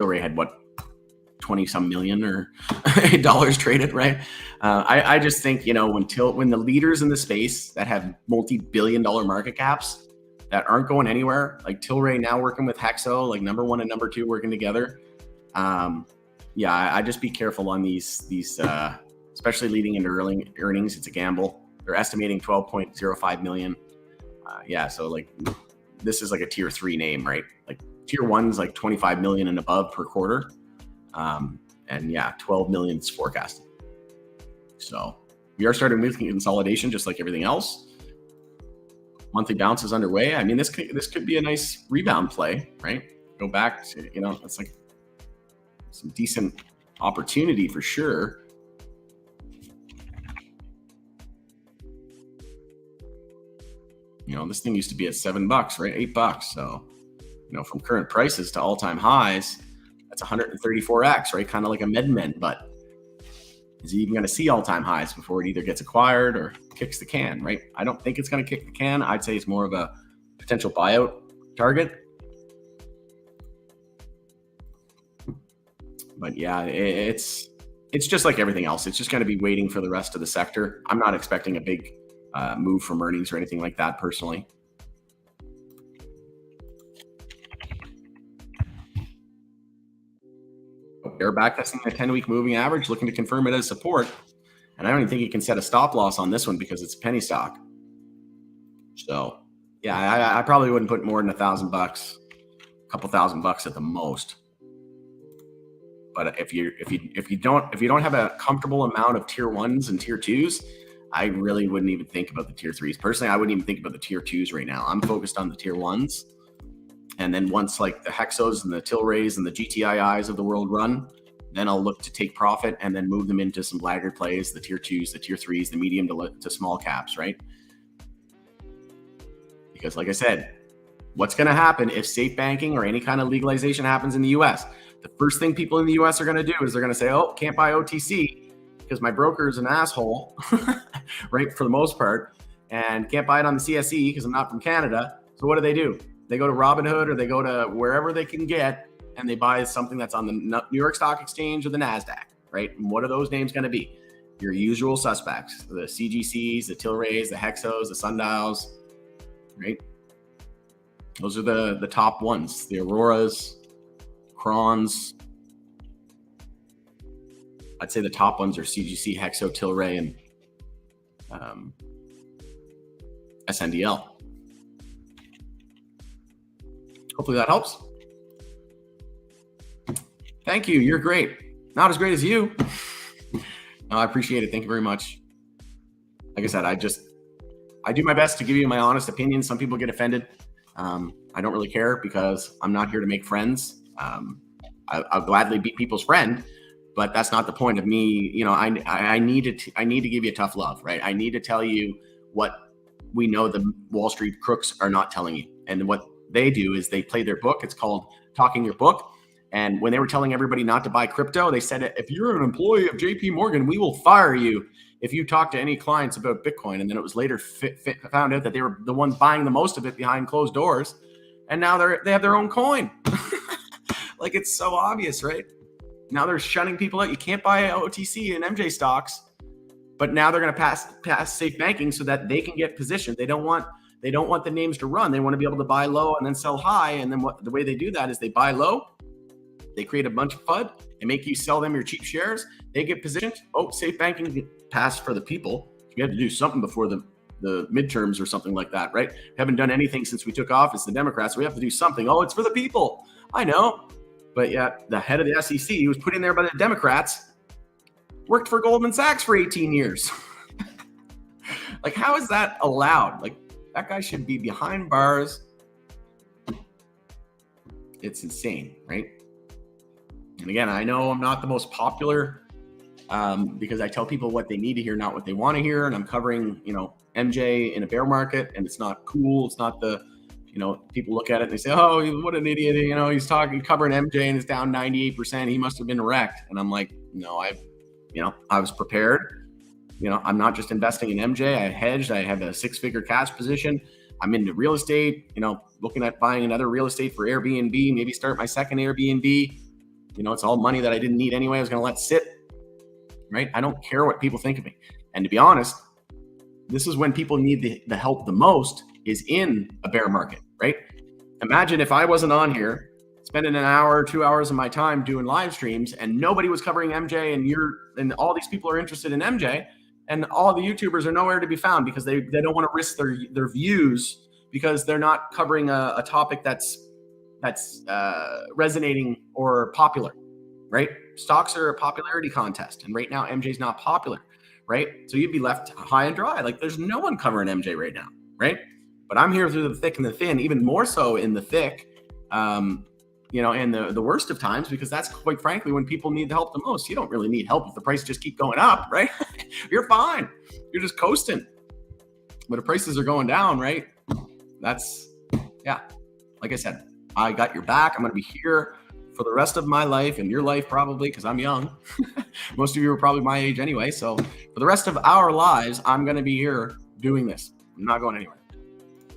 Tilray had what, 20 some million or dollars traded, right? I just think, when the leaders in the space that have multi-billion-dollar market caps that aren't going anywhere, like Tilray now working with Hexo, like number 1 and number 2 working together. I just be careful on these, especially leading into earnings. It's a gamble. They're estimating 12.05 million. So like this is like a tier 3 name, right? Like tier 1's like 25 million and above per quarter. 12 million is forecasted. So we are starting with consolidation, just like everything else. Monthly bounce is underway. I mean, this could be a nice rebound play, right? Go back to, it's like some decent opportunity for sure. This thing used to be at $7, right? $8. So, from current prices to all-time highs, that's 134x, right? Kind of like a MedMen, but is he even going to see all-time highs before it either gets acquired or kicks the can, right? I don't think it's going to kick the can. I'd say it's more of a potential buyout target. But yeah, it's just like everything else. It's just going to be waiting for the rest of the sector. I'm not expecting a big move from earnings or anything like that personally. They're backtesting the 10-week moving average, looking to confirm it as support. And I don't even think you can set a stop loss on this one because it's a penny stock. So yeah, I probably wouldn't put more than $1,000, a couple $1,000 at the most. But if you don't have a comfortable amount of tier 1s and tier 2s, I really wouldn't even think about the tier 3s. Personally, I wouldn't even think about the tier 2s right now. I'm focused on the tier 1s. And then once like the Hexos and the Tilrays and the GTIIs of the world run, then I'll look to take profit and then move them into some laggard plays, the tier 2s, the tier 3s, the medium to small caps, right? Because like I said, what's going to happen if safe banking or any kind of legalization happens in the US? The first thing people in the US are going to do is they're going to say, oh, can't buy OTC because my broker is an asshole, right, for the most part, and can't buy it on the CSE because I'm not from Canada. So what do? They go to Robinhood or they go to wherever they can get and they buy something that's on the New York Stock Exchange or the NASDAQ, right? And what are those names going to be? Your usual suspects, the CGCs, the Tilrays, the Hexos, the Sundials, right? Those are the top ones, the Auroras, Crons. I'd say the top ones are CGC, Hexo, Tilray, and SNDL. Hopefully that helps. Thank you. You're great. Not as great as you. No, I appreciate it. Thank you very much. Like I said, I do my best to give you my honest opinion. Some people get offended. I don't really care because I'm not here to make friends. I'll gladly be people's friend, but that's not the point of me. I need to give you tough love, right? I need to tell you what we know the Wall Street crooks are not telling you. And what they do is they play their book. It's called Talking Your Book. And when they were telling everybody not to buy crypto, they said, if you're an employee of JP Morgan, we will fire you if you talk to any clients about Bitcoin. And then it was later found out that they were the ones buying the most of it behind closed doors. And now they have their own coin. Like, it's so obvious, right? Now they're shunning people out. You can't buy OTC and MJ stocks, but now they're going to pass safe banking so that they can get positioned. They don't want the names to run. They want to be able to buy low and then sell high. And then the way they do that is they buy low, they create a bunch of FUD and make you sell them your cheap shares. They get positioned. Oh, safe banking get passed for the people. You have to do something before the midterms or something like that, right? We haven't done anything since we took office, the Democrats. So we have to do something. Oh, it's for the people. I know. But yeah, the head of the SEC, he was put in there by the Democrats, worked for Goldman Sachs for 18 years. Like, how is that allowed? Like, that guy should be behind bars. It's insane, right? And again, I know I'm not the most popular because I tell people what they need to hear, not what they want to hear. And I'm covering, MJ in a bear market, and it's not cool. It's not the, people look at it and they say, oh, what an idiot. He's covering MJ and it's down 98%. He must have been wrecked. And I'm like, no, I was prepared. I'm not just investing in MJ. I hedged. I have a 6-figure cash position. I'm into real estate, looking at buying another real estate for Airbnb, maybe start my second Airbnb. It's all money that I didn't need anyway. I was going to let sit, right? I don't care what people think of me. And to be honest, this is when people need the help the most, is in a bear market, right? Imagine if I wasn't on here spending an hour or 2 hours of my time doing live streams and nobody was covering MJ, and all these people are interested in MJ, and all the YouTubers are nowhere to be found because they don't want to risk their views because they're not covering a topic that's resonating or popular, right? Stocks are a popularity contest, and right now MJ's not popular, right? So you'd be left high and dry. Like, there's no one covering MJ right now, right? But I'm here through the thick and the thin, even more so in the thick, in the worst of times, because that's quite frankly when people need the help the most. You don't really need help if the prices just keep going up, right? You're fine. You're just coasting. But if prices are going down, right? Like I said, I got your back. I'm going to be here for the rest of my life, and your life probably, because I'm young. Most of you are probably my age anyway. So for the rest of our lives, I'm going to be here doing this. I'm not going anywhere.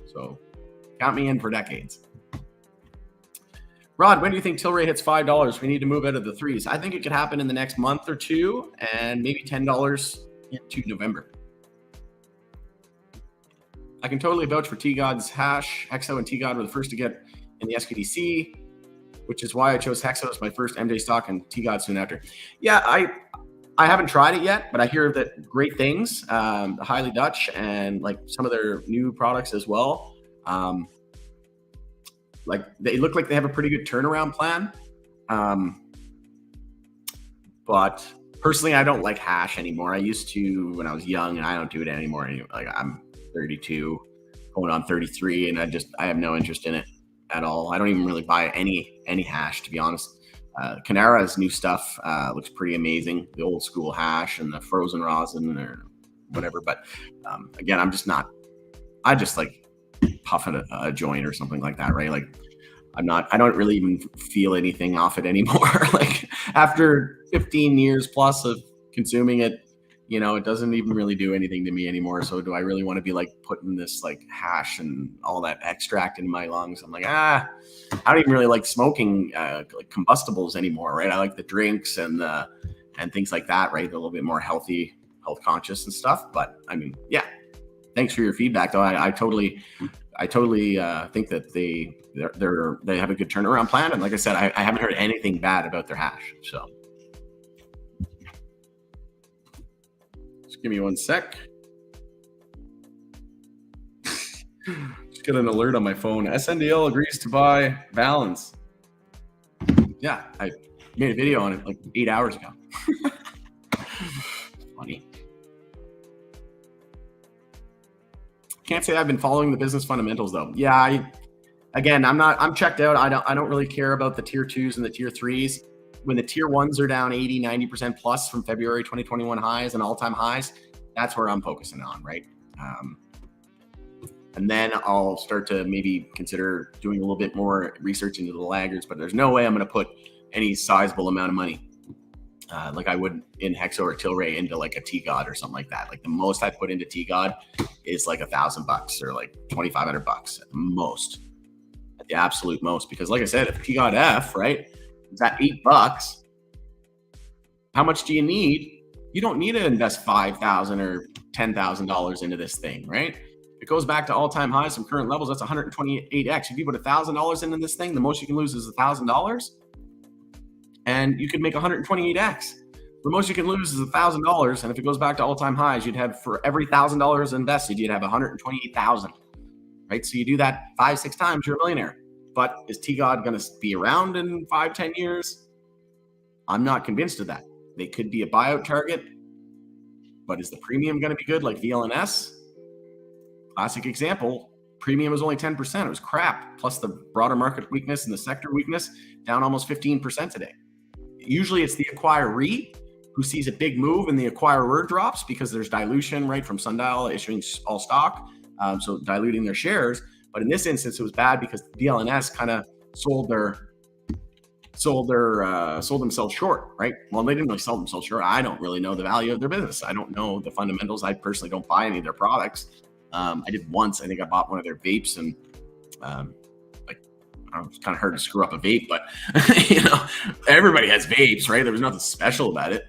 So count me in for decades. Rod, when do you think Tilray hits $5? We need to move out of the threes. I think it could happen in the next month or two, and maybe $10 into November. I can totally vouch for T-God's hash. Hexo and T-God were the first to get in the SQDC, which is why I chose Hexo as my first MJ stock and T-God soon after. Yeah, I haven't tried it yet, but I hear that great things, Highly Dutch and like some of their new products as well. Like they look like they have a pretty good turnaround plan. But personally, I don't like hash anymore. I used to when I was young, and I don't do it anymore. Like I'm 32, going on 33, and I have no interest in it at all. I don't even really buy any hash, to be honest. Canara's new stuff looks pretty amazing. The old school hash and the frozen rosin or whatever. But again, I just like puffing a joint or something like that, right? Like I don't really even feel anything off it anymore. Like after 15 years plus of consuming it, it doesn't even really do anything to me anymore. So do I really want to be like putting this like hash and all that extract in my lungs? I'm like, I don't even really like smoking like combustibles anymore, right? I like the drinks and things like that, right? They're a little bit more health conscious and stuff. But I mean, yeah. Thanks for your feedback, though. I totally think that they have a good turnaround plan. And like I said, I haven't heard anything bad about their hash. So just give me one sec. Just get an alert on my phone. SNDL agrees to buy Balance. Yeah, I made a video on it like 8 hours ago. Funny. Can't say I've been following the business fundamentals though. Yeah, I'm checked out. I don't really care about the tier 2s and the tier 3s. When the tier 1s are down 80, 90% plus from February 2021 highs and all-time highs, that's where I'm focusing on, right? And then I'll start to maybe consider doing a little bit more research into the laggards, but there's no way I'm going to put any sizable amount of money like I would in Hexo or Tilray into like a T-God or something like that. Like the most I put into T-God is like $1,000 or like $2,500 at the most, at the absolute most. Because like I said, if T-God F, right, it's at $8, How much do you need? You don't need to invest $5,000 or $10,000 into this thing, right? It goes back to all-time highs from current levels. That's 128x. If you put $1,000 into this thing, the most you can lose is $1,000, and you could make 128x. The most you can lose is $1,000, and if it goes back to all-time highs, you'd have, for every $1,000 invested, you'd have 128,000. Right? So you do that 5-6 times, you're a millionaire. But is T-God going to be around in 5-10 years? I'm not convinced of that. They could be a buyout target, but is the premium going to be good like VLNS? Classic example, premium was only 10%. It was crap. Plus the broader market weakness and the sector weakness, down almost 15% today. Usually it's the acquiree who sees a big move and the acquirer drops because there's dilution, right, from Sundial issuing all stock, so diluting their shares. But in this instance, it was bad because VLNS kind of sold themselves short, right? Well, they didn't really sell themselves short. I don't really know the value of their business. I don't know the fundamentals. I personally don't buy any of their products. I did once. I think I bought one of their vapes, and it's kind of hard to screw up a vape, but everybody has vapes, right? There was nothing special about it.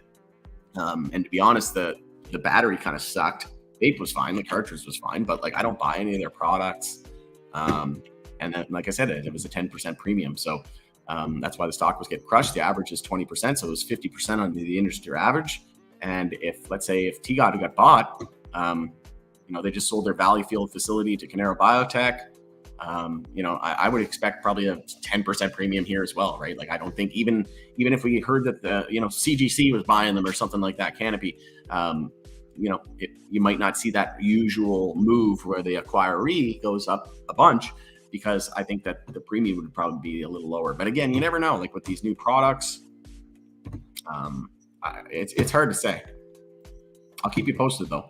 And to be honest, the battery kind of sucked. Vape was fine, the cartridge was fine, but I don't buy any of their products. And then, like I said, it was a 10% premium. So that's why the stock was getting crushed. The average is 20%. So it was 50% on the industry average. And let's say if T-God got bought, they just sold their Valleyfield facility to Canaro Biotech. I would expect probably a 10% premium here as well, right? I don't think even if we heard that the CGC was buying them or something like that, Canopy, you might not see that usual move where the acquiree goes up a bunch, because I think that the premium would probably be a little lower. But again, you never know. With these new products, it's hard to say. I'll keep you posted though.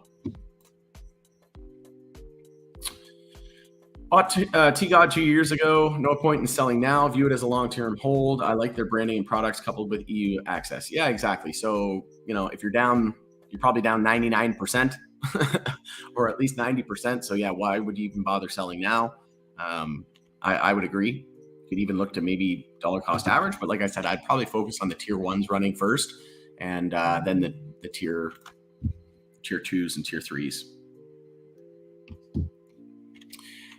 Bought T-God 2 years ago. No point in selling now. View it as a long-term hold. I like their branding and products coupled with EU access. Yeah, exactly. So, if you're down, you're probably down 99% or at least 90%. So yeah, why would you even bother selling now? I would agree. You could even look to maybe dollar cost average, but like I said, I'd probably focus on the tier ones running first, and then the tier twos and tier threes.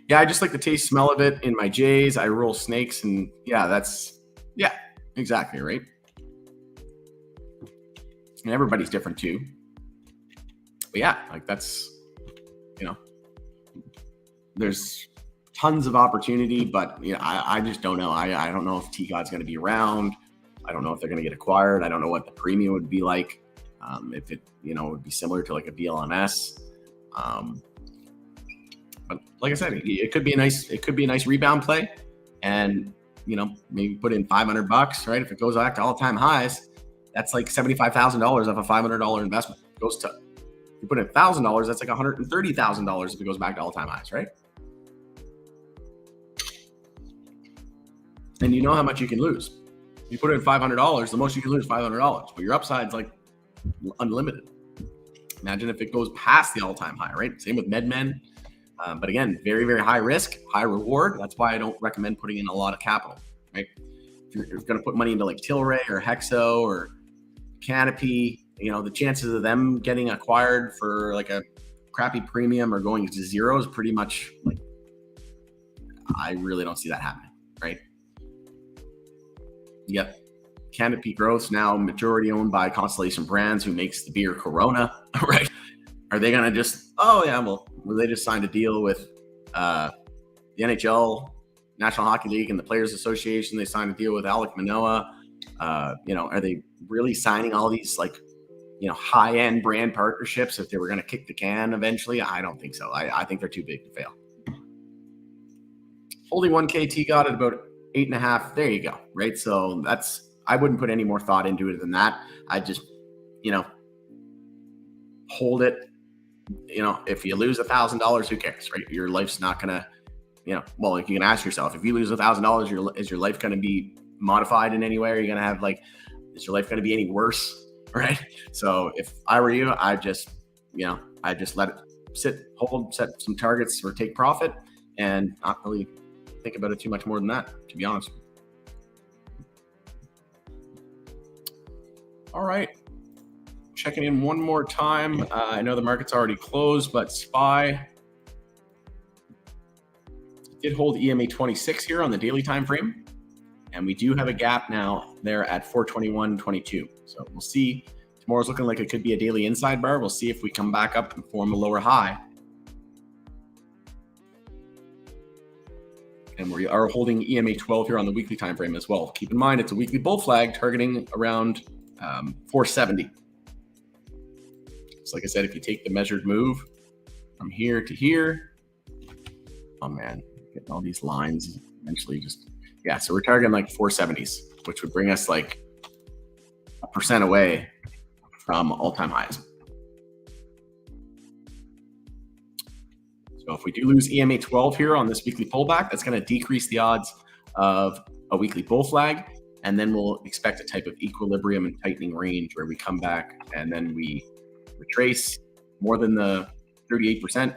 Yeah, I just like the taste, smell of it in my J's. I roll snakes, and yeah, exactly, right? And everybody's different too. But yeah, that's, there's tons of opportunity, but I just don't know. I don't know if T-God's going to be around. I don't know if they're going to get acquired. I don't know what the premium would be like. If it, would be similar to a VLNS. But like I said, it could be a nice rebound play, and maybe put in $500, right? If it goes back to all-time highs, that's like $75,000 off a $500 investment. It goes to, if you put in $1,000, that's like $130,000 if it goes back to all-time highs, right? And you know how much you can lose. You put in $500, the most you can lose is $500, but your upside's unlimited. Imagine if it goes past the all-time high, right? Same with MedMen. But again, very, very high risk, high reward. That's why I don't recommend putting in a lot of capital, right? If you're going to put money into Tilray or Hexo or Canopy, the chances of them getting acquired for a crappy premium or going to zero is pretty much I really don't see that happening, right? Yep. Canopy Growth's now majority owned by Constellation Brands, who makes the beer Corona, right? Are they going to just, they just signed a deal with the NHL, National Hockey League, and the Players Association. They signed a deal with Alec Manoah. Are they really signing all these high-end brand partnerships if they were going to kick the can eventually? I don't think so. I think they're too big to fail. Holding 1K T-God at about 8.5. There you go, right? So I wouldn't put any more thought into it than that. I just, hold it. If you lose $1,000, who cares, right? Your life's not gonna, you can ask yourself, if you lose $1,000, is your life gonna be modified in any way? Are you gonna have is your life gonna be any worse, right? So if I were you, I just let it sit, hold, set some targets or take profit, and not really think about it too much more than that, to be honest. All right. checking in one more time. I know the market's already closed, but SPY did hold EMA 26 here on the daily time frame. And we do have a gap now there at 421.22. So we'll see. Tomorrow's looking like it could be a daily inside bar. We'll see if we come back up and form a lower high. And we are holding EMA 12 here on the weekly time frame as well. Keep in mind, it's a weekly bull flag targeting around 470. So like I said, if you take the measured move from here to here, oh man, getting all these lines eventually just, yeah. So we're targeting like 470s, which would bring us like 1% away from all-time highs. So if we do lose EMA 12 here on this weekly pullback, that's going to decrease the odds of a weekly bull flag. And then we'll expect a type of equilibrium and tightening range where we come back and then we retrace more than the 38%.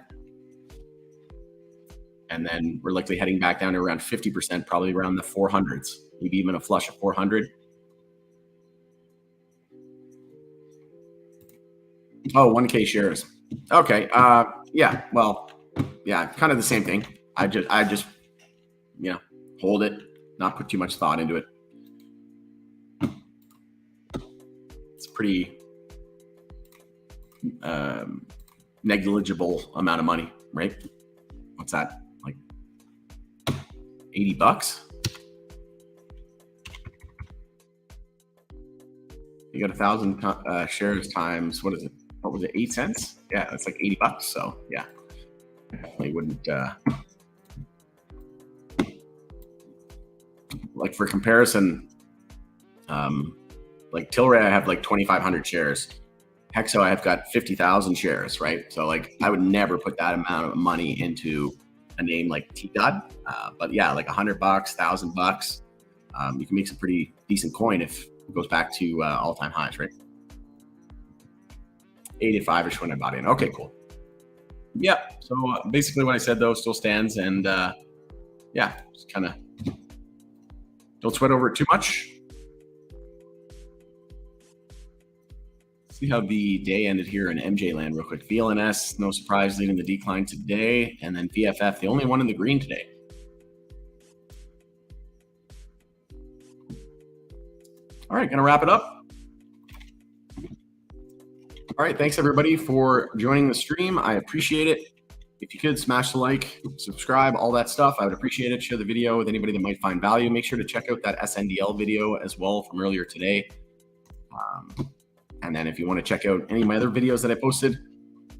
And then we're likely heading back down to around 50%, probably around the 400s, maybe even a flush of 400. Oh, 1K shares. Okay. Yeah. Well, yeah, kind of the same thing. I just, you know, hold it, not put too much thought into it. It's a pretty negligible amount of money, right? What's that? Like $80? You got 1,000 shares times, what is it? What was it? 8 cents? Yeah, that's like $80. So yeah, definitely wouldn't. Like for comparison, like Tilray, I have like 2,500 shares. Hexo, I have got 50,000 shares, right? So like, I would never put that amount of money into a name like T-God. But yeah, like $100, $1,000, you can make some pretty decent coin if it goes back to all-time highs, right? 85-ish when I bought in. Okay, cool. Yeah, so basically what I said though still stands, and yeah, just kind of don't sweat over it too much. See how the day ended here in MJ land real quick. VLNS, no surprise, leading the decline today, and then VFF, the only one in the green today. All right, gonna wrap it up. All right, thanks everybody for joining the stream. I appreciate it. If you could smash the like, subscribe, all that stuff, I would appreciate it. Share the video with anybody that might find value. Make sure to check out that SNDL video as well from earlier today. And then if you want to check out any of my other videos that I posted,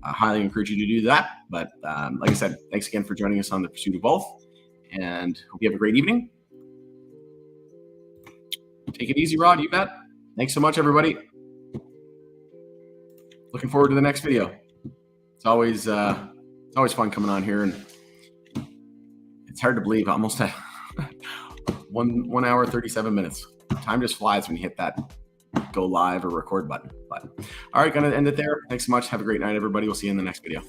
I highly encourage you to do that. But like I said, thanks again for joining us on the Pursuit of Wealth, and hope you have a great evening. Take it easy, Rod, you bet. Thanks so much, everybody. Looking forward to the next video. It's always fun coming on here, and it's hard to believe almost at 1 hour 37 minutes. Time just flies when you hit that go live or record button. But all right, gonna end it there. Thanks so much. Have a great night, everybody. We'll see you in the next video.